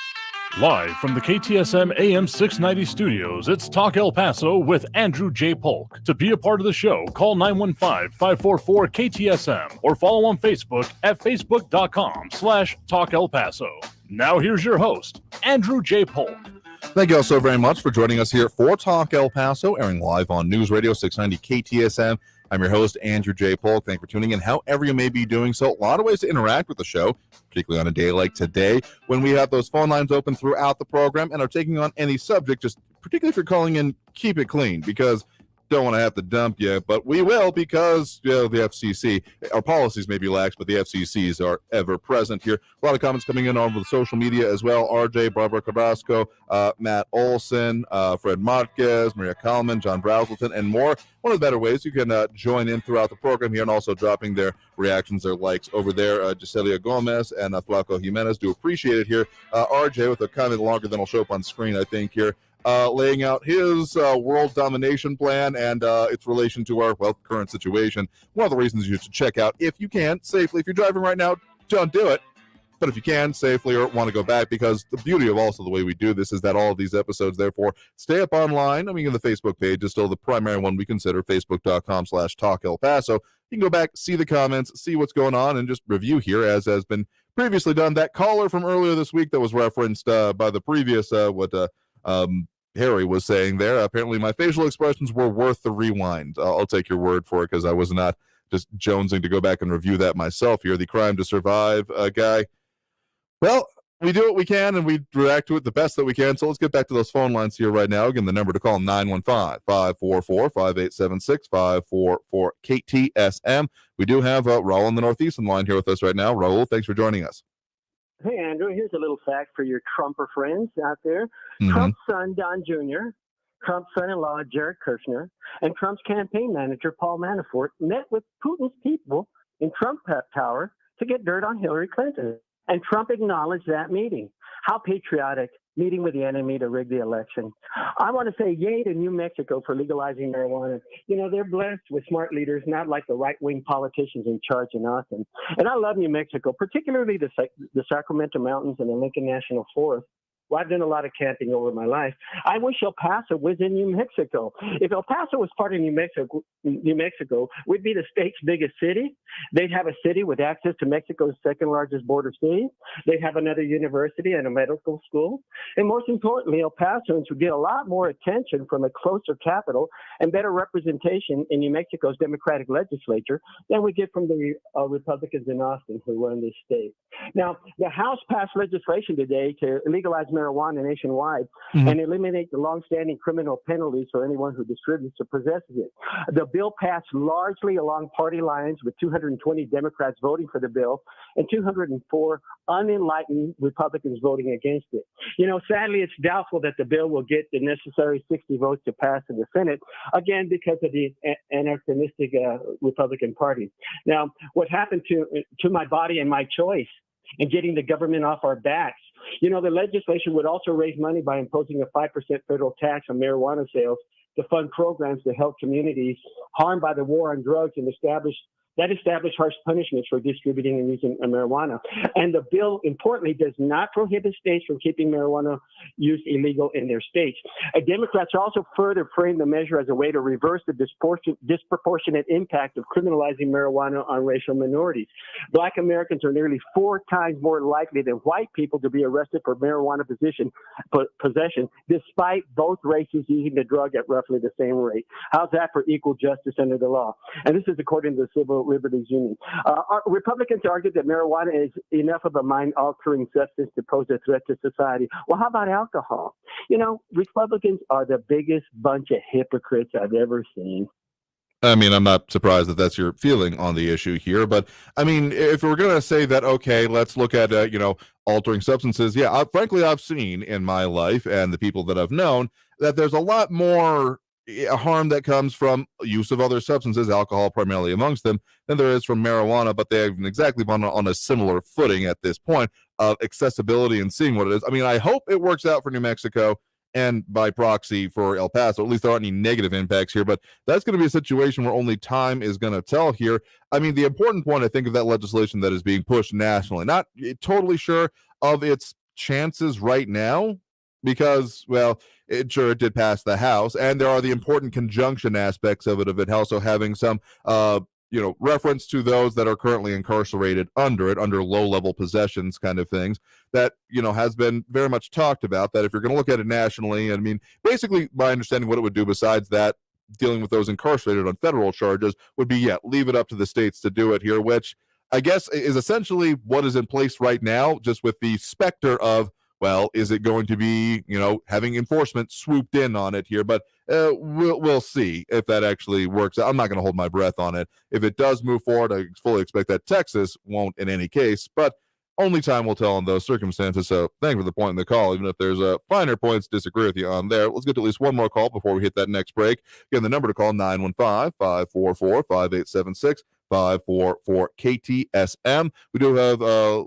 Live from the KTSM AM 690 studios, it's Talk El Paso with Andrew J. Polk. To be a part of the show, call 915-544-KTSM or follow on Facebook at facebook.com/Talk El Paso. Now here's your host, Andrew J. Polk. Thank you all so very much for joining us here for Talk El Paso, airing live on News Radio 690 KTSM. I'm your host, Andrew J. Polk. Thanks for tuning in, however you may be doing so. A lot of ways to interact with the show, particularly on a day like today, when we have those phone lines open throughout the program and are taking on any subject, just particularly if you're calling in, keep it clean, because don't want to have to dump you, but we will because, the FCC, our policies may be lax, but the FCCs are ever present here. A lot of comments coming in over the social media as well. RJ, Barbara Carrasco, Matt Olson, Fred Marquez, Maria Kalman, John Brazelton, and more. One of the better ways you can join in throughout the program here and also dropping their reactions, their likes over there. Giselia Gomez and Flaco Jimenez do appreciate it here. RJ with a comment longer than will show up on screen, I think, here. Laying out his world domination plan and its relation to our, current situation. One of the reasons you should check out, if you can, safely. If you're driving right now, don't do it. But if you can safely or want to go back, because the beauty of also the way we do this is that all of these episodes, therefore, stay up online. I mean, the Facebook page is still the primary one we consider, facebook.com/Talk El Paso. You can go back, see the comments, see what's going on, and just review here, as has been previously done. That caller from earlier this week that was referenced by the previous, Harry was saying there, apparently my facial expressions were worth the rewind. I'll take your word for it, because I was not just jonesing to go back and review that myself here. The Crime to Survive guy. Well, we do what we can, and we react to it the best that we can. So let's get back to those phone lines here right now. Again, the number to call, 915-544-5876, 544-KTSM. We do have Raul in the Northeastern line here with us right now. Raul, thanks for joining us. Hey, Andrew, here's a little fact for your Trumper friends out there. Trump's son, Don Jr., Trump's son-in-law, Jared Kushner, and Trump's campaign manager, Paul Manafort, met with Putin's people in Trump Tower to get dirt on Hillary Clinton. And Trump acknowledged that meeting. How patriotic, meeting with the enemy to rig the election. I want to say yay to New Mexico for legalizing marijuana. You know, they're blessed with smart leaders, not like the right-wing politicians in charge in Austin. And I love New Mexico, particularly the Sacramento Mountains and the Lincoln National Forest. Well, I've done a lot of camping over my life. I wish El Paso was in New Mexico. If El Paso was part of New Mexico, we'd be the state's biggest city. They'd have a city with access to Mexico's second largest border city. They'd have another university and a medical school. And most importantly, El Pasoans would get a lot more attention from a closer capital and better representation in New Mexico's Democratic legislature than we get from the Republicans in Austin who run this state. Now, the House passed legislation today to legalize marijuana nationwide and eliminate the longstanding criminal penalties for anyone who distributes or possesses it. The bill passed largely along party lines, with 220 Democrats voting for the bill and 204 unenlightened Republicans voting against it. You know, sadly, it's doubtful that the bill will get the necessary 60 votes to pass in the Senate, again, because of the anachronistic Republican Party. Now, what happened to my body and my choice and getting the government off our backs? You know, the legislation would also raise money by imposing a 5% federal tax on marijuana sales to fund programs to help communities harmed by the war on drugs and establish harsh punishments for distributing and using marijuana. And the bill, importantly, does not prohibit states from keeping marijuana use illegal in their states. Democrats also further frame the measure as a way to reverse the disproportionate impact of criminalizing marijuana on racial minorities. Black Americans are nearly 4 times more likely than white people to be arrested for marijuana possession, despite both races using the drug at roughly the same rate. How's that for equal justice under the law? And this is according to the Civil Liberties Union. Republicans argued that marijuana is enough of a mind-altering substance to pose a threat to society. Well, how about alcohol? You know, Republicans are the biggest bunch of hypocrites I've ever seen. I mean, I'm not surprised that that's your feeling on the issue here, but I mean, if we're going to say that, okay, let's look at, altering substances. Yeah, frankly, I've seen in my life and the people that I've known that there's a lot more harm that comes from use of other substances, alcohol primarily amongst them, than there is from marijuana, but they haven't exactly been on a similar footing at this point of accessibility and seeing what it is. I mean, I hope it works out for New Mexico and by proxy for El Paso. At least there aren't any negative impacts here, but that's going to be a situation where only time is going to tell here. I mean, the important point, I think, of that legislation that is being pushed nationally, not totally sure of its chances right now, because, well, it did pass the House, and there are the important conjunction aspects of it also having some reference to those that are currently incarcerated under low-level possessions kind of things that, has been very much talked about, that if you're going to look at it nationally, I mean, basically my understanding what it would do besides that, dealing with those incarcerated on federal charges, would be, leave it up to the states to do it here, which I guess is essentially what is in place right now, just with the specter of, well, is it going to be, having enforcement swooped in on it here? But we'll see if that actually works. I'm not going to hold my breath on it. If it does move forward, I fully expect that Texas won't in any case, but only time will tell in those circumstances. So thank you for the point in the call, even if there's finer points to disagree with you on there. Let's get to at least one more call before we hit that next break. Again, the number to call, 915-544-5876. 544-KTSM. We do have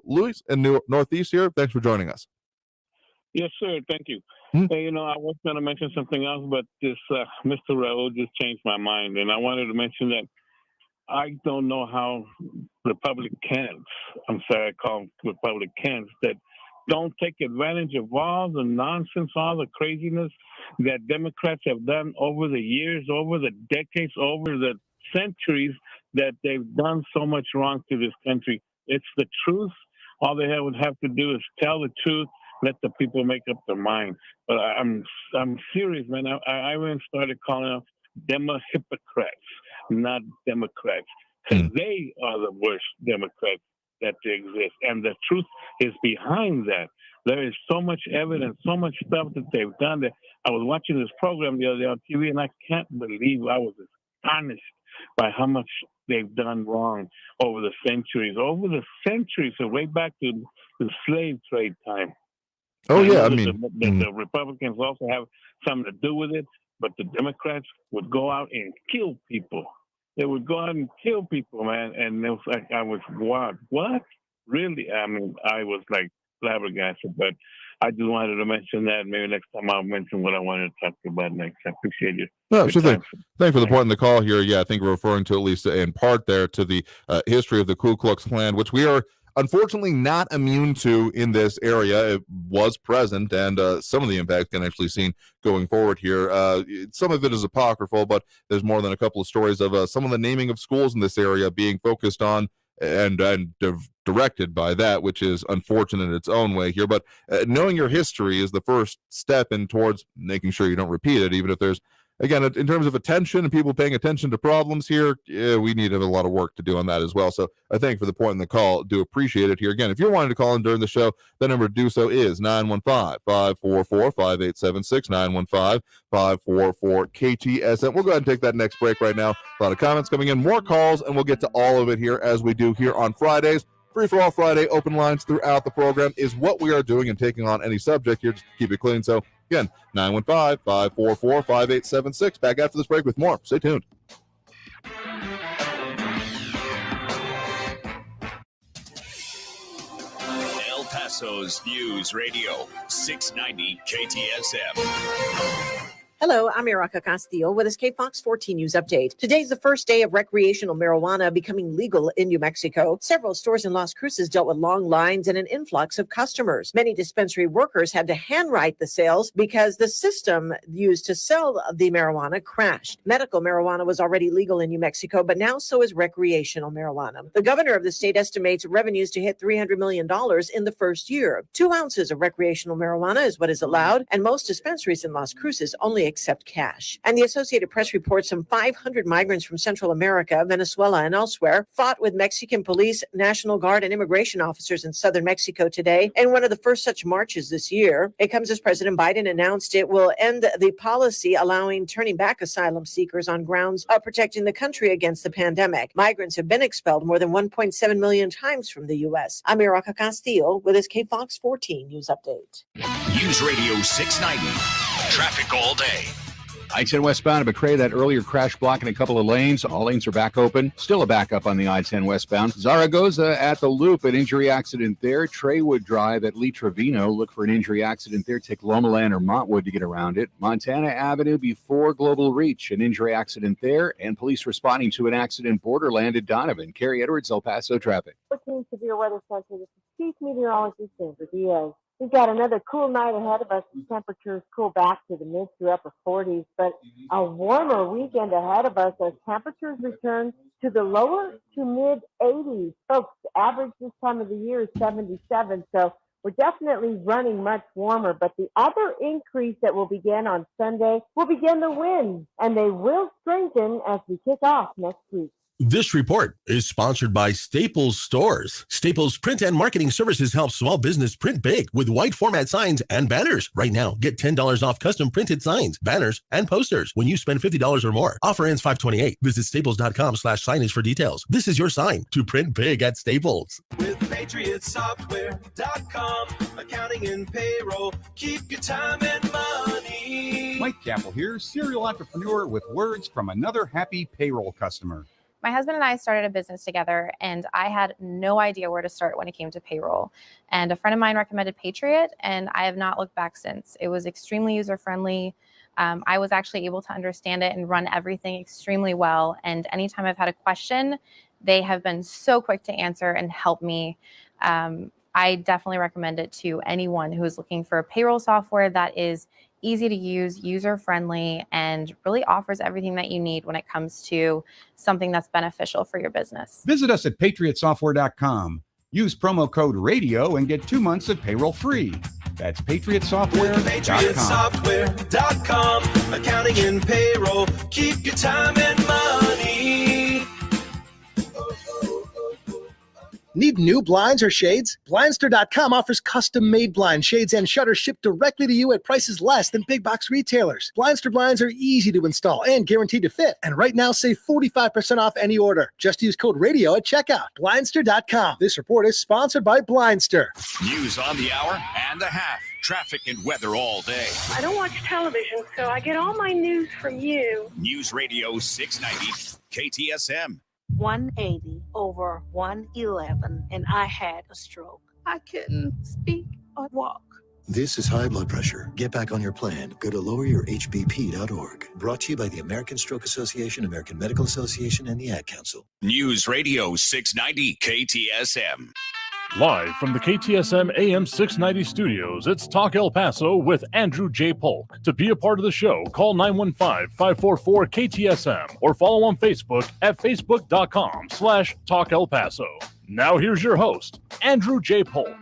Louis in Northeast here. Thanks for joining us. Yes, sir. Thank you. Hey, I was going to mention something else, but this Mr. Raul just changed my mind. And I wanted to mention that I don't know how Republicans, I'm sorry, I call them Republicans, that don't take advantage of all the nonsense, all the craziness that Democrats have done over the years, over the decades, over the centuries, that they've done so much wrong to this country. It's the truth. All they would have to do is tell the truth, let the people make up their mind. But I'm serious, man. I even started calling them Demo-hypocrites, not Democrats, because they are the worst Democrats that exist. And the truth is behind that. There is so much evidence, so much stuff that they've done. That I was watching this program the other day on TV, and I can't believe I was astonished by how much they've done wrong over the centuries, so way back to the slave trade time. Oh, yeah. I know mean, that the Republicans also have something to do with it, but the Democrats would go out and kill people. They would go out and kill people, man. And it was like, I was, what? Really? I mean, I was like flabbergasted, but I just wanted to mention that. Maybe next time I'll mention what I wanted to talk about next. I appreciate you. no, sure thing. Thanks for the point in the call here. Yeah, I think we're referring to, at least in part there, to the history of the Ku Klux Klan, which we are unfortunately not immune to in this area. It was present, and some of the impact can actually seen going forward here. Some of it is apocryphal, but there's more than a couple of stories of some of the naming of schools in this area being focused on and directed by that, which is unfortunate in its own way here. But knowing your history is the first step in towards making sure you don't repeat it, even if there's, again, in terms of attention and people paying attention to problems here, we need to have a lot of work to do on that as well. So I thank you for the point in the call. Do appreciate it here. Again, if you're wanting to call in during the show, the number to do so is 915-544-5876, 915-544-KTSM. We'll go ahead and take that next break right now. A lot of comments coming in, more calls, and we'll get to all of it here as we do here on Fridays. Free for All Friday, open lines throughout the program is what we are doing and taking on any subject here just to keep it clean. So again, 915-544-5876. Back after this break with more. Stay tuned. El Paso's News Radio, 690 KTSM. Hello, I'm Erica Castillo with this KFOX 14 News Update. Today's the first day of recreational marijuana becoming legal in New Mexico. Several stores in Las Cruces dealt with long lines and an influx of customers. Many dispensary workers had to handwrite the sales because the system used to sell the marijuana crashed. Medical marijuana was already legal in New Mexico, but now so is recreational marijuana. The governor of the state estimates revenues to hit $300 million in the first year. 2 ounces of recreational marijuana is what is allowed, and most dispensaries in Las Cruces only accept cash. And the Associated Press reports some 500 migrants from Central America, Venezuela, and elsewhere fought with Mexican police, National Guard, and immigration officers in southern Mexico today in one of the first such marches this year. It comes as President Biden announced it will end the policy allowing turning back asylum seekers on grounds of protecting the country against the pandemic. Migrants have been expelled more than 1.7 million times from the U.S. I'm Erica Castillo with this KFOX 14 News Update. News Radio 690. Traffic all day. I-10 westbound at McRae, that earlier crash blocking a couple of lanes. All lanes are back open. Still a backup on the I-10 westbound. Zaragoza at the Loop, an injury accident there. Treywood Drive at Lee Trevino. Look for an injury accident there. Take Lomaland or Montwood to get around it. Montana Avenue before Global Reach, an injury accident there. And police responding to an accident borderland at Donovan. Carrie Edwards, El Paso traffic. 14 Severe Weather Center. This is Chief Meteorologist Sandra Diaz. We've got another cool night ahead of us. The temperatures cool back to the mid to upper 40s, but a warmer weekend ahead of us as temperatures return to the lower to mid 80s. Folks, the average this time of the year is 77, so we're definitely running much warmer. But the other increase that will begin on Sunday will begin the winds, and they will strengthen as we kick off next week. This report is sponsored by Staples Stores. Staples Print and Marketing Services help small business print big with wide format signs and banners. Right now, get $10 off custom printed signs, banners, and posters when you spend $50 or more. Offer ends 5/28. Visit staples.com/signage for details. This is your sign to print big at Staples. With PatriotSoftware.com, accounting and payroll, keep your time and money. Mike Campbell here, serial entrepreneur with words from another happy payroll customer. My husband and I started a business together, and I had no idea where to start when it came to payroll. And a friend of mine recommended Patriot, and I have not looked back since. It was extremely user-friendly. I was actually able to understand it and run everything extremely well. And anytime I've had a question, they have been so quick to answer and help me. I definitely recommend it to anyone who is looking for a payroll software that is easy to use, user-friendly, and really offers everything that you need when it comes to something that's beneficial for your business. Visit us at patriotsoftware.com. Use promo code RADIO and get 2 months of payroll free. That's patriotsoftware.com. PatriotSoftware.com. Accounting and payroll. Keep your time and money. Need new blinds or shades? Blindster.com offers custom-made blinds, shades, and shutters shipped directly to you at prices less than big box retailers. Blindster blinds are easy to install and guaranteed to fit. And right now, save 45% off any order. Just use code RADIO at checkout. Blindster.com. This report is sponsored by Blindster. News on the hour and a half. Traffic and weather all day. I don't watch television, so I get all my news from you. News Radio 690 KTSM. 180 over 111, and I had a stroke. I couldn't speak or walk. This is high blood pressure. Get back on your plan. Go to loweryourhbp.org. Brought to you by the American Stroke Association, American Medical Association, and the Ad Council. News Radio 690 KTSM. Live from the KTSM AM 690 studios, it's Talk El Paso with Andrew J. Polk. To be a part of the show, call 915-544-KTSM or follow on Facebook at facebook.com/Talk El Paso. Now here's your host, Andrew J. Polk.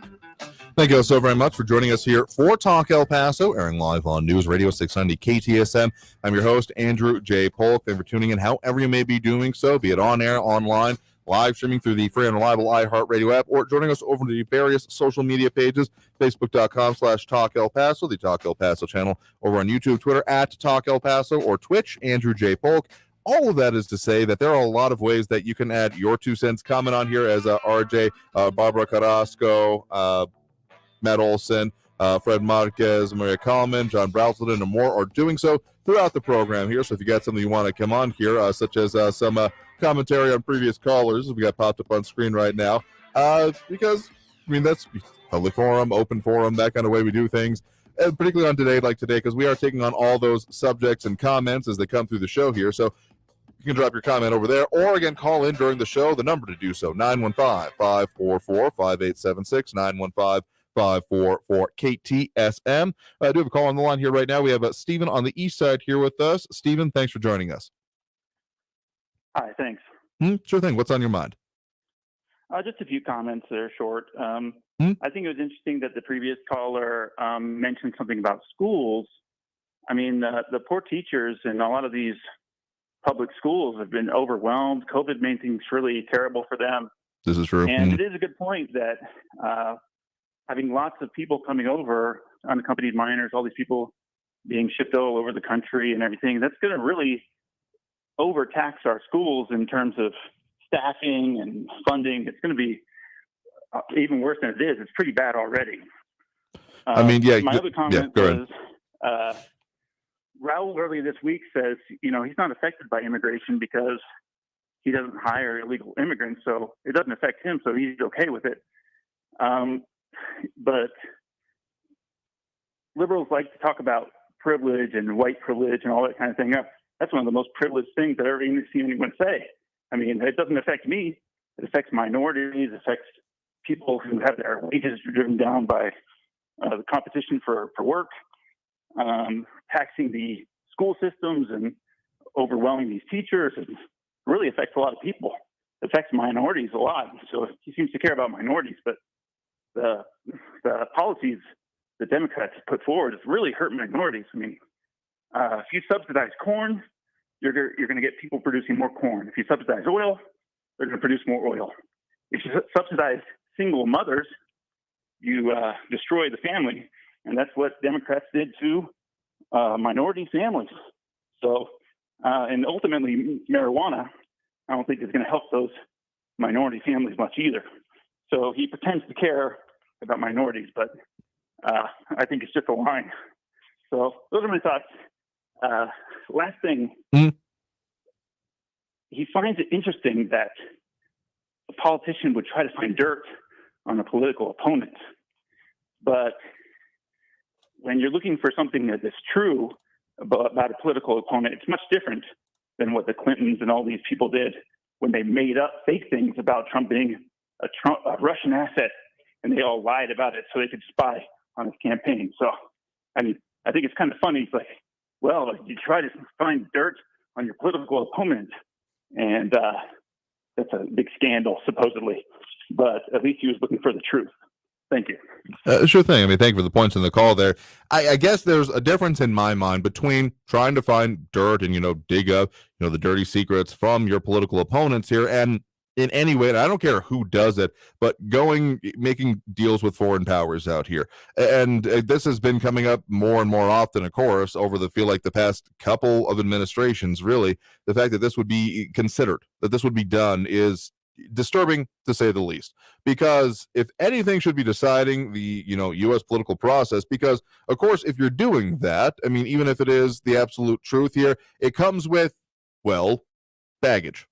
Thank you so very much for joining us here for Talk El Paso, airing live on News Radio 690 KTSM. I'm your host, Andrew J. Polk. Thank you for tuning in however you may be doing so, be it on air, online, live streaming through the free and reliable iHeartRadio app, or joining us over the various social media pages, facebook.com/Talk El Paso, the Talk El Paso channel over on YouTube, Twitter at Talk El Paso, or Twitch, Andrew J. Polk. All of that is to say that there are a lot of ways that you can add your 2 cents. Comment on here as RJ, Barbara Carrasco, Matt Olson, Fred Marquez, Maria Kalman, John Brausleton, and more are doing so throughout the program here. So if you got something you want to come on here, such as some commentary on previous callers, we got popped up on screen right now, because, I mean, that's public forum, open forum, that kind of way we do things, and particularly on today, like today, because we are taking on all those subjects and comments as they come through the show here. So you can drop your comment over there, or again, call in during the show. The number to do so, 915-544-5876, 915-544-KTSM. I do have a call on the line here right now. We have Stephen on the east side here with us. Stephen, thanks for joining us. Hi, thanks. Sure thing. What's on your mind? Just a few comments that are short. I think it was interesting that the previous caller mentioned something about schools. I mean, the poor teachers in a lot of these public schools have been overwhelmed. COVID made things really terrible for them. This is true. And it is a good point that having lots of people coming over, unaccompanied minors, all these people being shipped all over the country and everything, that's going to really overtax our schools in terms of staffing and funding. It's going to be even worse than it is. It's pretty bad already. I mean, yeah. My other comment was Raul earlier this week says, you know, he's not affected by immigration because he doesn't hire illegal immigrants, so it doesn't affect him, so he's okay with it. But liberals like to talk about privilege and white privilege and all that kind of thing. That's one of the most privileged things I've ever even seen anyone say. I mean, it doesn't affect me. It affects minorities. It affects people who have their wages driven down by the competition for work, taxing the school systems and overwhelming these teachers. It really affects a lot of people. It affects minorities a lot. So he seems to care about minorities, but the policies the Democrats put forward is really hurt minorities. I mean, if you subsidize corn, you're going to get people producing more corn. If you subsidize oil, they're going to produce more oil. If you subsidize single mothers, you destroy the family. And that's what Democrats did to minority families. So, and ultimately, marijuana, I don't think is going to help those minority families much either. So he pretends to care about minorities, but I think it's just a line. So those are my thoughts. Last thing, he finds it interesting that a politician would try to find dirt on a political opponent. But when you're looking for something that is true, about a political opponent. It's much different than what the Clintons and all these people did when they made up fake things about Trump being a Russian asset, and they all lied about it so they could spy on his campaign. So, I mean, I think it's kind of funny. It's like, well, you try to find dirt on your political opponent, and that's a big scandal, supposedly. But at least he was looking for the truth. Thank you. Sure thing. I mean, thank you for the points in the call there. I guess there's a difference in my mind between trying to find dirt and, dig up, the dirty secrets from your political opponents here, and in any way, and I don't care who does it, but making deals with foreign powers out here. And this has been coming up more and more often, of course, over the past couple of administrations, really. The fact that this would be considered, that this would be done, is disturbing, to say the least, because if anything should be deciding the U.S. political process, because of course if you're doing that, I mean, even if it is the absolute truth here, it comes with, well, baggage.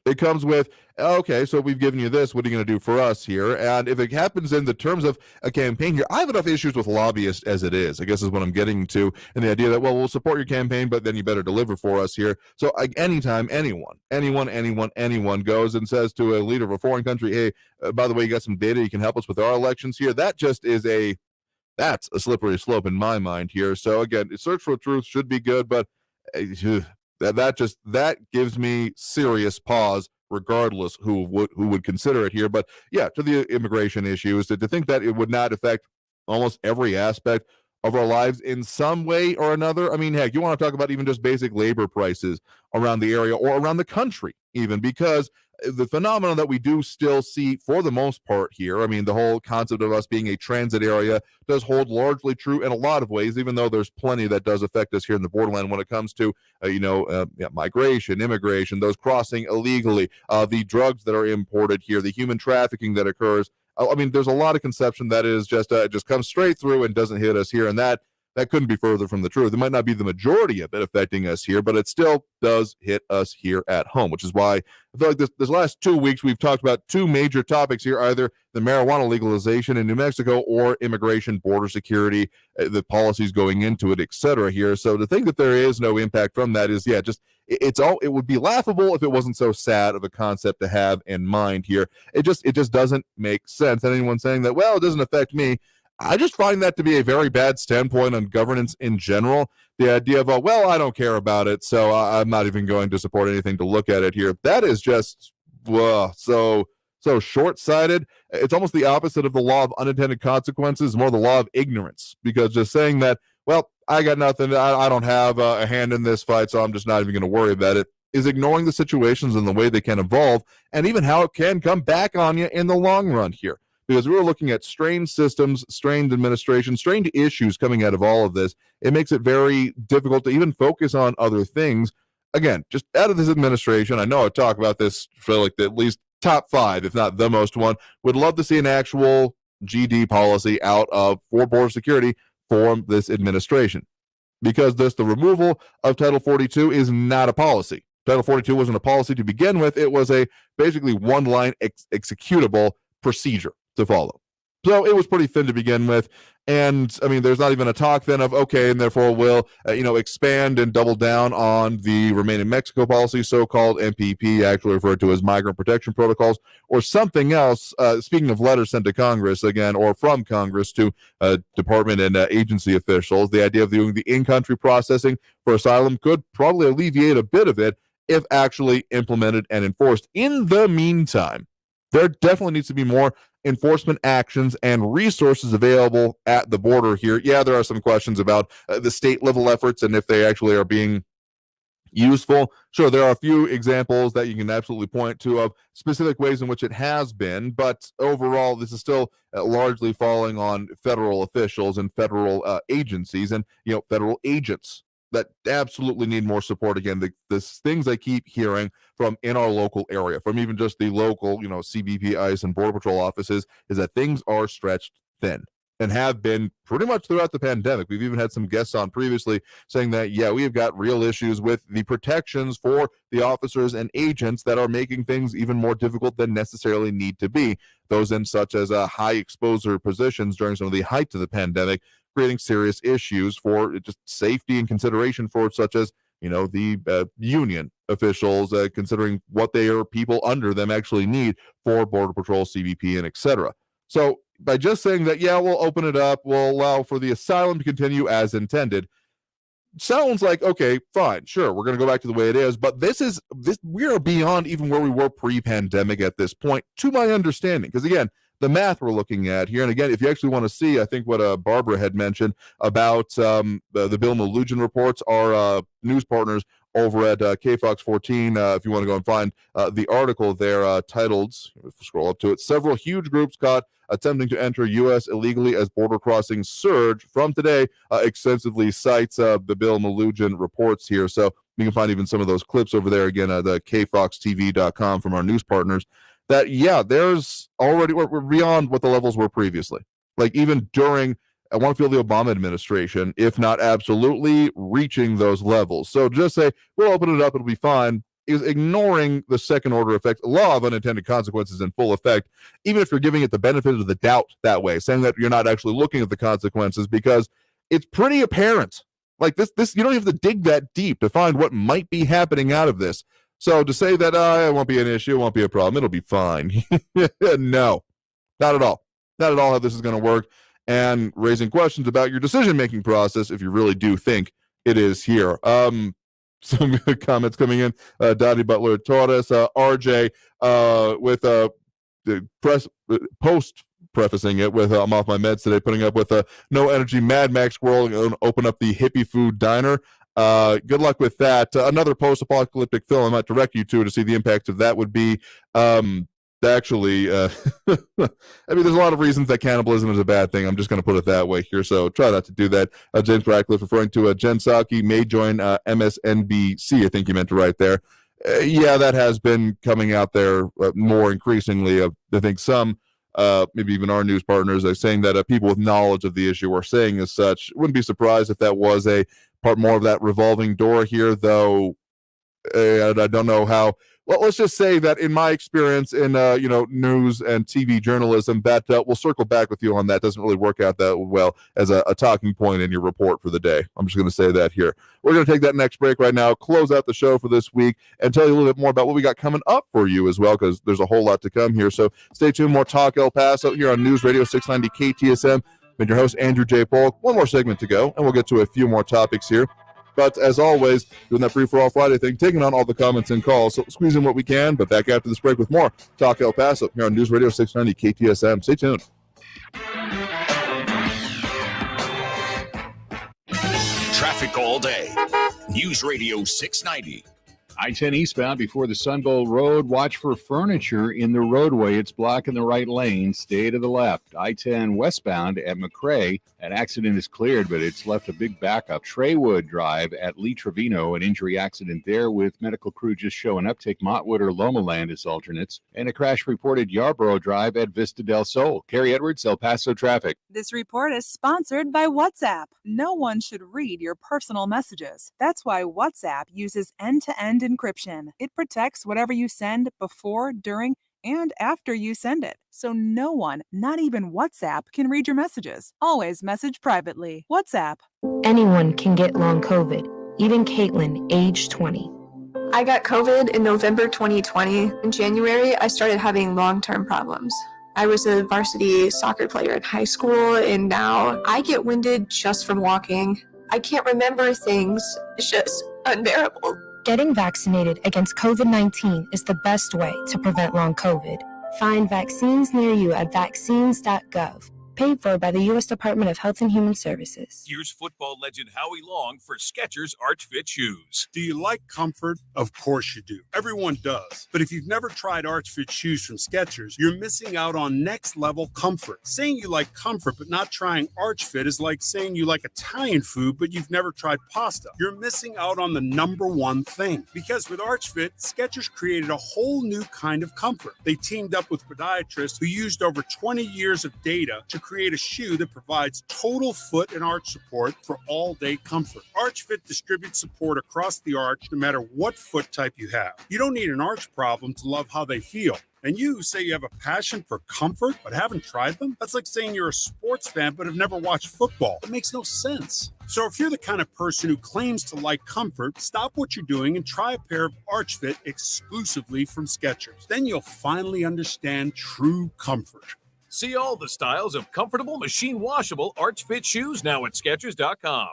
It comes with, okay, so we've given you this, what are you going to do for us here? And if it happens in the terms of a campaign here, I have enough issues with lobbyists as it is, I guess is what I'm getting to, and the idea that, well, we'll support your campaign, but then you better deliver for us here. So anytime anyone goes and says to a leader of a foreign country, hey, by the way, you got some data, you can help us with our elections here, that just is that's a slippery slope in my mind here. So again, search for truth should be good, but that gives me serious pause, regardless who would consider it here. But yeah, to the immigration issues, to think that it would not affect almost every aspect of our lives in some way or another. I mean, heck, you want to talk about even just basic labor prices around the area or around the country, even, because the phenomenon that we do still see for the most part here, I mean, the whole concept of us being a transit area does hold largely true in a lot of ways, even though there's plenty that does affect us here in the borderland when it comes to, migration, immigration, those crossing illegally, the drugs that are imported here, the human trafficking that occurs. I mean, there's a lot of conception that is just comes straight through and doesn't hit us here, and that couldn't be further from the truth. It might not be the majority of it affecting us here, but it still does hit us here at home, which is why I feel like this last 2 weeks we've talked about two major topics here, either the marijuana legalization in New Mexico or immigration, border security, the policies going into it, etc. here. So to think that there is no impact from that is, it would be laughable if it wasn't so sad of a concept to have in mind here. It just doesn't make sense. And anyone saying that, well, it doesn't affect me, I just find that to be a very bad standpoint on governance in general. The idea of, well, I don't care about it, so I'm not even going to support anything to look at it here. That is just so short-sighted. It's almost the opposite of the law of unintended consequences, more the law of ignorance, because just saying that, well, I got nothing, I don't have a hand in this fight, so I'm just not even going to worry about it, is ignoring the situations and the way they can evolve, and even how it can come back on you in the long run here. Because we were looking at strained systems, strained administration, strained issues coming out of all of this. It makes it very difficult to even focus on other things. Again, just out of this administration, I know I talk about this for like at least top 5, if not the most one. Would love to see an actual GD policy out of for border security for this administration. Because the removal of Title 42 is not a policy. Title 42 wasn't a policy to begin with. It was a basically one-line executable procedure to follow. So it was pretty thin to begin with. And I mean, there's not even a talk then of, okay, and therefore we'll, expand and double down on the Remain in Mexico policy, so-called MPP, actually referred to as Migrant Protection Protocols, or something else. Speaking of letters sent to Congress again, or from Congress to department and agency officials, the idea of doing the in-country processing for asylum could probably alleviate a bit of it if actually implemented and enforced. In the meantime, there definitely needs to be more enforcement actions and resources available at the border here. Yeah, there are some questions about the state level efforts and if they actually are being useful. Sure, there are a few examples that you can absolutely point to of specific ways in which it has been, but overall, this is still largely falling on federal officials and federal agencies and federal agents that absolutely need more support. Again, the things I keep hearing from in our local area, from even just the local, CBP, ICE, and Border Patrol offices, is that things are stretched thin and have been pretty much throughout the pandemic. We've even had some guests on previously saying that, we have got real issues with the protections for the officers and agents that are making things even more difficult than necessarily need to be. Those in such as high exposure positions during some of the height of the pandemic creating serious issues for just safety and consideration for such as, the union officials, considering what people under them actually need for Border Patrol, CBP, and etc. So by just saying that, yeah, we'll open it up, we'll allow for the asylum to continue as intended, sounds like, okay, fine, sure, we're going to go back to the way it is. But we are beyond even where we were pre-pandemic at this point, to my understanding. Because again, the math we're looking at here, and again, if you actually want to see, I think what Barbara had mentioned about the Bill Malugin reports, our news partners over at KFOX 14, if you want to go and find the article there titled, scroll up to it, several huge groups caught attempting to enter U.S. illegally as border crossings surge from today, extensively cites the Bill Malugin reports here. So you can find even some of those clips over there, again, at the kfoxtv.com from our news partners, that, yeah, there's already, we're beyond what the levels were previously. Like even during, I want to feel the Obama administration, if not absolutely reaching those levels. So just say, we'll open it up, it'll be fine, is ignoring the second order effect, law of unintended consequences in full effect, even if you're giving it the benefit of the doubt that way, saying that you're not actually looking at the consequences, because it's pretty apparent. Like this, you don't have to dig that deep to find what might be happening out of this. So to say that it won't be an issue, it won't be a problem, it'll be fine. No, not at all. Not at all how this is going to work. And raising questions about your decision-making process if you really do think it is here. Some comments coming in. Dottie Butler Torres, RJ, with the post prefacing it with I'm off my meds today, putting up with no energy Mad Max world and open up the hippie food diner. Good luck with that. Another post-apocalyptic film I might direct you to see the impact of that would be actually, I mean, there's a lot of reasons that cannibalism is a bad thing. I'm just going to put it that way here, so try not to do that. James Radcliffe referring to Jen Psaki may join MSNBC, I think you meant to write there. Yeah, that has been coming out there more increasingly. I think some, maybe even our news partners, are saying that people with knowledge of the issue are saying as such. Wouldn't be surprised if that was a part more of that revolving door here, though. I don't know how. Well, let's just say that in my experience in news and TV journalism, that we'll circle back with you on that. Doesn't really work out that well as a talking point in your report for the day. I'm just going to say that here. We're going to take that next break right now, close out the show for this week, and tell you a little bit more about what we got coming up for you as well, because there's a whole lot to come here. So stay tuned. More Talk El Paso here on News Radio 690 KTSM. I've been your host, Andrew J. Polk. One more segment to go, and we'll get to a few more topics here. But as always, doing that free-for-all Friday thing, taking on all the comments and calls. So squeeze in what we can, but back after this break with more Talk El Paso here on News Radio 690 KTSM. Stay tuned. Traffic all day. News Radio 690. I-10 eastbound before the Sunbowl Road. Watch for furniture in the roadway. It's blocking the right lane. Stay to the left. I-10 westbound at McRae. An accident is cleared, but it's left a big backup. Treywood Drive at Lee Trevino. An injury accident there with medical crew just showing up. Take Montwood or Loma Land as alternates. And a crash reported Yarborough Drive at Vista del Sol. Carrie Edwards, El Paso traffic. This report is sponsored by WhatsApp. No one should read your personal messages. That's why WhatsApp uses end-to-end encryption. It protects whatever you send before, during, and after you send it. So no one, not even WhatsApp, can read your messages. Always message privately. WhatsApp. Anyone can get long COVID, even Caitlin, age 20. I got COVID in November 2020. In January, I started having long-term problems. I was a varsity soccer player in high school, and now I get winded just from walking. I can't remember things. It's just unbearable. Getting vaccinated against COVID-19 is the best way to prevent long COVID. Find vaccines near you at vaccines.gov. Paid for by the U.S. Department of Health and Human Services. Here's football legend Howie Long for Skechers Arch Fit shoes. Do you like comfort? Of course you do. Everyone does. But if you've never tried Arch Fit shoes from Skechers, you're missing out on next level comfort. Saying you like comfort but not trying Arch Fit is like saying you like Italian food but you've never tried pasta. You're missing out on the number one thing. Because with Arch Fit, Skechers created a whole new kind of comfort. They teamed up with podiatrists who used over 20 years of data to create a shoe that provides total foot and arch support for all-day comfort. Arch Fit distributes support across the arch no matter what foot type you have. You don't need an arch problem to love how they feel. And you say you have a passion for comfort but haven't tried them? That's like saying you're a sports fan but have never watched football. It makes no sense. So if you're the kind of person who claims to like comfort, stop what you're doing and try a pair of Arch Fit exclusively from Skechers. Then you'll finally understand true comfort. See all the styles of comfortable, machine washable Arch Fit shoes now at Skechers.com.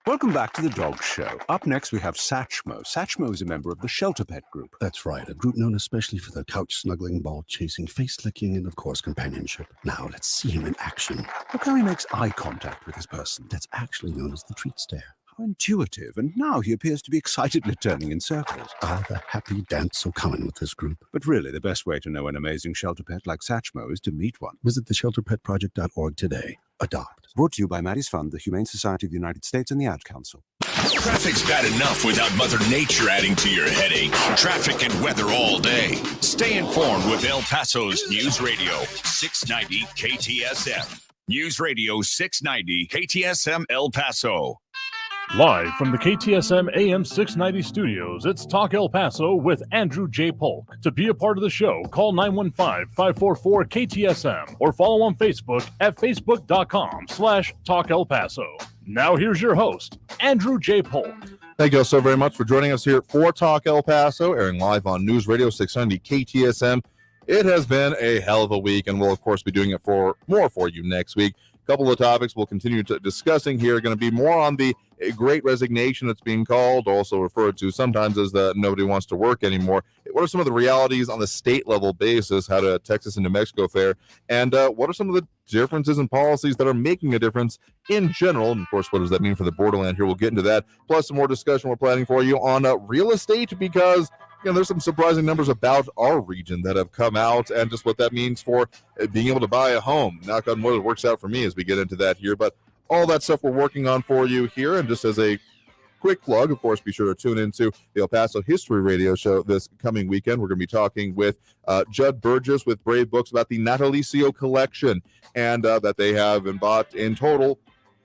Welcome back to the Dog Show. Up next, we have Satchmo. Satchmo is a member of the Shelter Pet Group. That's right, a group known especially for their couch-snuggling, ball-chasing, face-licking, and, of course, companionship. Now, let's see him in action. Look how he makes eye contact with his person. That's actually known as the treat stare. How intuitive, and now he appears to be excitedly turning in circles. Ah, the happy dance so common with this group. But really, the best way to know an amazing shelter pet like Satchmo is to meet one. Visit theshelterpetproject.org today. Adopt. Brought to you by Maddie's Fund, the Humane Society of the United States, and the Ad Council. Traffic's bad enough without Mother Nature adding to your headache. Traffic and weather all day. Stay informed with El Paso's News Radio 690 KTSM. News Radio 690 KTSM El Paso. Live from the KTSM AM 690 studios, it's Talk El Paso with Andrew J. Polk. To be a part of the show, call 915-544-KTSM or follow on Facebook at facebook.com/Talk El Paso. Now here's your host, Andrew J. Polk. Thank you all so very much for joining us here for Talk El Paso, airing live on News Radio 690 KTSM. It has been a hell of a week, and we'll, of course, be doing it for you next week. A couple of topics we'll continue discussing here are going to be more on the great resignation that's being called, also referred to sometimes as the nobody wants to work anymore. What are some of the realities on the state level basis? How do Texas and New Mexico fare? And what are some of the differences in policies that are making a difference in general? And of course, what does that mean for the borderland here? We'll get into that. Plus some more discussion we're planning for you on real estate, because there's some surprising numbers about our region that have come out and just what that means for being able to buy a home. Knock on wood, it works out for me as we get into that here. But all that stuff we're working on for you here. And just as a quick plug, of course, be sure to tune into the El Paso History Radio Show this coming weekend. We're going to be talking with Judd Burgess with Brave Books about the Natalicio collection, and that they have been bought in total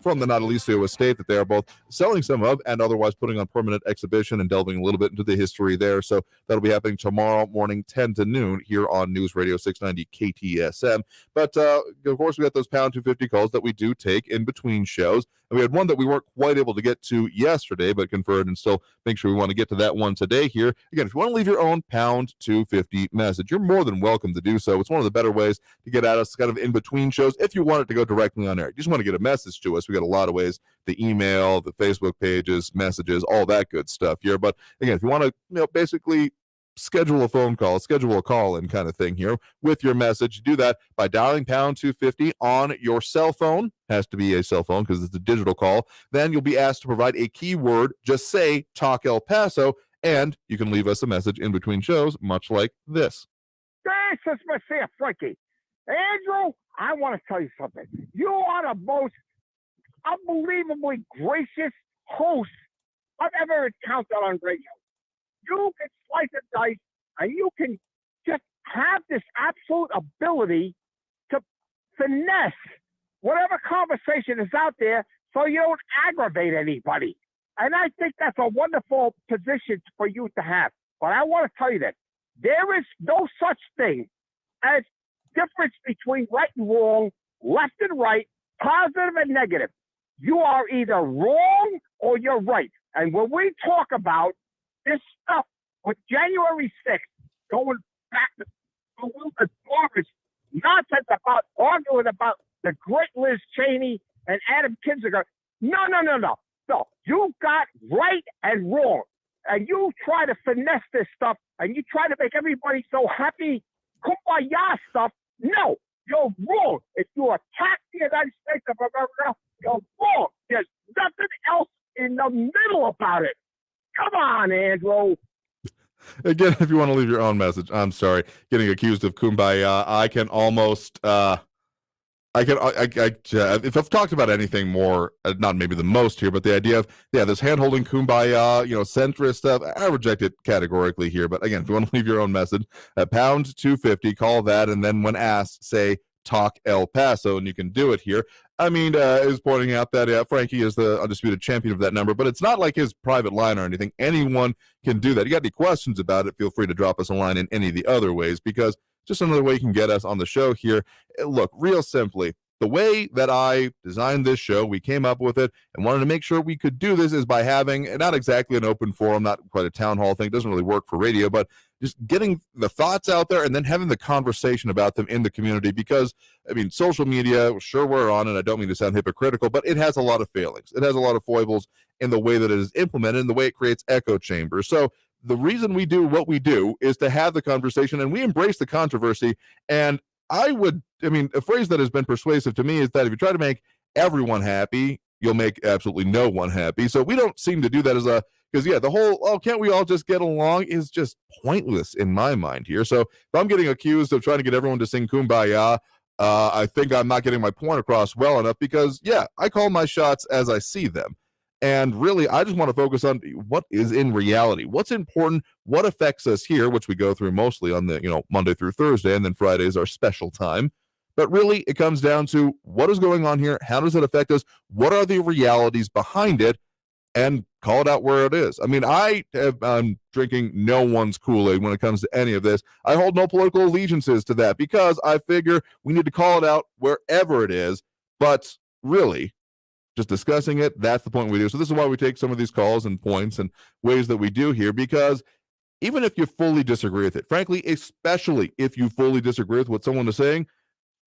from the Natalicio estate that they are both selling some of and otherwise putting on permanent exhibition and delving a little bit into the history there. So that'll be happening tomorrow morning, 10 to noon here on News Radio 690 KTSM. But of course, we got those pound 250 calls that we do take in between shows. And we had one that we weren't quite able to get to yesterday, but conferred and still make sure we want to get to that one today here. Again, if you want to leave your own pound 250 message, you're more than welcome to do so. It's one of the better ways to get at us kind of in between shows if you want it to go directly on air. You just want to get a message to us. We got a lot of ways, the email, the Facebook pages, messages, all that good stuff here. But again, if you want to, basically schedule a phone call, schedule a call-in kind of thing here with your message, do that by dialing pound 250 on your cell phone. Has to be a cell phone because it's a digital call. Then you'll be asked to provide a keyword. Just say Talk El Paso, and you can leave us a message in between shows, much like this. This is Messiah Frankie. Andrew, I want to tell you something. You are the most unbelievably gracious host I've ever encountered on radio. You can slice and dice, and you can just have this absolute ability to finesse whatever conversation is out there so you don't aggravate anybody. And I think that's a wonderful position for you to have. But I want to tell you that there is no such thing as difference between right and wrong, left and right, positive and negative. You are either wrong or you're right. And when we talk about this stuff with January 6th, going back to the garbage nonsense about arguing about the great Liz Cheney and Adam Kinzinger. No. You got right and wrong. And you try to finesse this stuff and you try to make everybody so happy, kumbaya stuff. No, you're wrong. If you attack the United States of America, you're wrong. There's nothing else in the middle about it. Come on, Andrew. Again, if you want to leave your own message, I'm sorry, getting accused of kumbaya, I can almost, if I've talked about anything more, not maybe the most here, but the idea of, this hand-holding kumbaya, centrist stuff, I reject it categorically here. But again, if you want to leave your own message, pound 250, call that, and then when asked, say, Talk El Paso, and you can do it here. I mean, is pointing out that Frankie is the undisputed champion of that number, but it's not like his private line or anything. Anyone can do that. You got any questions about it, feel free to drop us a line in any of the other ways, because just another way you can get us on the show here. Look, real simply, the way that I designed this show, we came up with it and wanted to make sure we could do this is by having not exactly an open forum, not quite a town hall thing. It doesn't really work for radio, but just getting the thoughts out there and then having the conversation about them in the community. Because, I mean, social media, sure, we're on, and I don't mean to sound hypocritical, but it has a lot of failings. It has a lot of foibles in the way that it is implemented and the way it creates echo chambers. So the reason we do what we do is to have the conversation, and we embrace the controversy. And a phrase that has been persuasive to me is that if you try to make everyone happy, you'll make absolutely no one happy. So we don't seem to do that because the whole, can't we all just get along is just pointless in my mind here. So if I'm getting accused of trying to get everyone to sing Kumbaya, I think I'm not getting my point across well enough, because, I call my shots as I see them. And really, I just want to focus on what is in reality, what's important, what affects us here, which we go through mostly on the, Monday through Thursday, and then Friday is our special time. But really, it comes down to what is going on here, how does it affect us, what are the realities behind it, and call it out where it is. I mean, I'm drinking no one's Kool-Aid when it comes to any of this. I hold no political allegiances to that, because I figure we need to call it out wherever it is. But really, just discussing it, that's the point we do. So this is why we take some of these calls and points and ways that we do here, because even if you fully disagree with it, frankly, especially if you fully disagree with what someone is saying,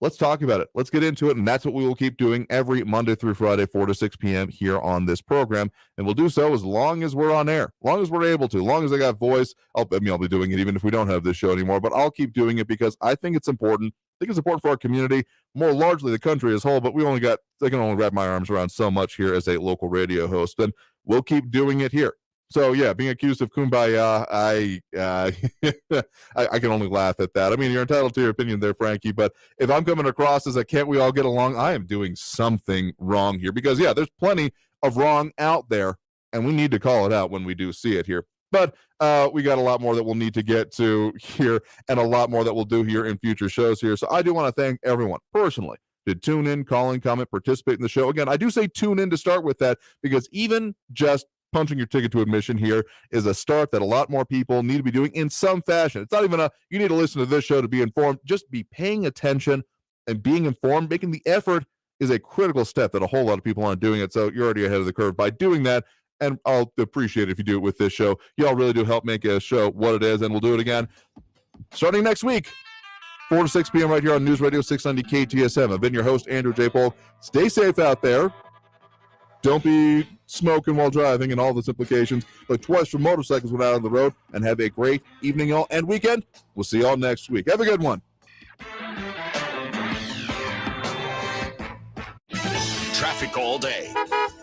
let's talk about it. Let's get into it. And that's what we will keep doing every Monday through Friday, 4 to 6 p.m. here on this program. And we'll do so as long as we're on air, as long as we're able to, as long as I got voice. I'll be doing it even if we don't have this show anymore, but I'll keep doing it because I think it's important. I think it's important for our community, more largely the country as a whole, but I can only wrap my arms around so much here as a local radio host, and we'll keep doing it here. So being accused of Kumbaya, I can only laugh at that. I mean, you're entitled to your opinion there, Frankie, but if I'm coming across as a can't we all get along, I am doing something wrong here, because there's plenty of wrong out there, and we need to call it out when we do see it here. But we got a lot more that we'll need to get to here, and a lot more that we'll do here in future shows here. So I do want to thank everyone personally to tune in, call in, comment, participate in the show. Again, I do say tune in to start with that, because even just punching your ticket to admission here is a start that a lot more people need to be doing in some fashion. It's not even you need to listen to this show to be informed. Just be paying attention and being informed. Making the effort is a critical step that a whole lot of people aren't doing it. So you're already ahead of the curve by doing that. And I'll appreciate it if you do it with this show. Y'all really do help make a show what it is. And we'll do it again starting next week, 4 to 6 p.m. right here on News Radio 690 KTSM. I've been your host, Andrew J. Polk. Stay safe out there. Don't be smoking while driving and all those implications. But twice for motorcycles went out on the road. And have a great evening, y'all, and weekend. We'll see y'all next week. Have a good one. Traffic all day.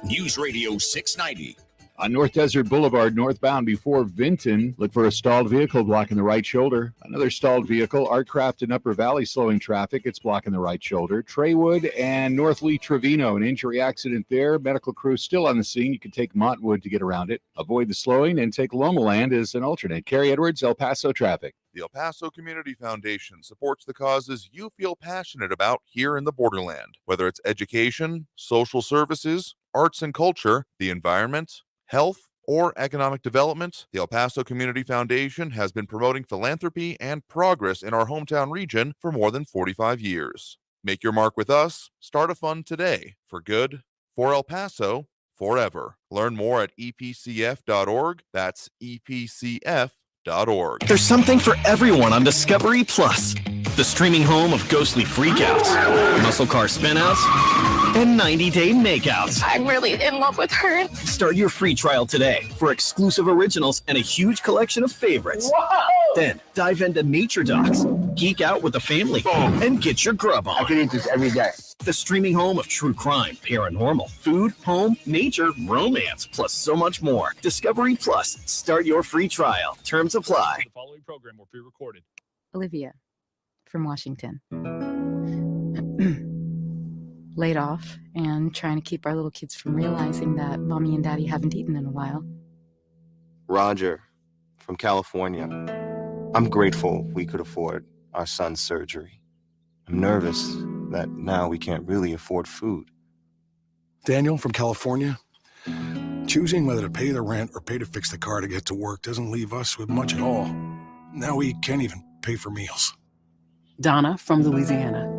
News Radio 690. On North Desert Boulevard, northbound before Vinton, look for a stalled vehicle blocking the right shoulder. Another stalled vehicle, Artcraft in Upper Valley, slowing traffic. It's blocking the right shoulder. Treywood and North Lee Trevino, an injury accident there. Medical crew still on the scene. You can take Montwood to get around it. Avoid the slowing and take Lomaland as an alternate. Carrie Edwards, El Paso traffic. The El Paso Community Foundation supports the causes you feel passionate about here in the borderland. Whether it's education, social services, arts and culture, the environment, health, or economic development, the El Paso Community Foundation has been promoting philanthropy and progress in our hometown region for more than 45 years. Make your mark with us. Start a fund today. For good, for El Paso, forever. Learn more at epcf.org. That's epcf.org. There's something for everyone on Discovery Plus. The streaming home of ghostly freakouts, muscle car spinouts, and 90-day makeouts. I'm really in love with her. Start your free trial today for exclusive originals and a huge collection of favorites. Whoa! Then dive into Nature Docs, geek out with the family, and get your grub on. I can eat this every day. The streaming home of true crime, paranormal, food, home, nature, romance, plus so much more. Discovery Plus. Start your free trial. Terms apply. The following program will be recorded. Olivia from Washington. Laid off and trying to keep our little kids from realizing that mommy and daddy haven't eaten in a while. Roger from California. I'm grateful we could afford our son's surgery. I'm nervous that now we can't really afford food. Daniel from California. Choosing whether to pay the rent or pay to fix the car to get to work doesn't leave us with much at all. Now we can't even pay for meals. Donna from Louisiana.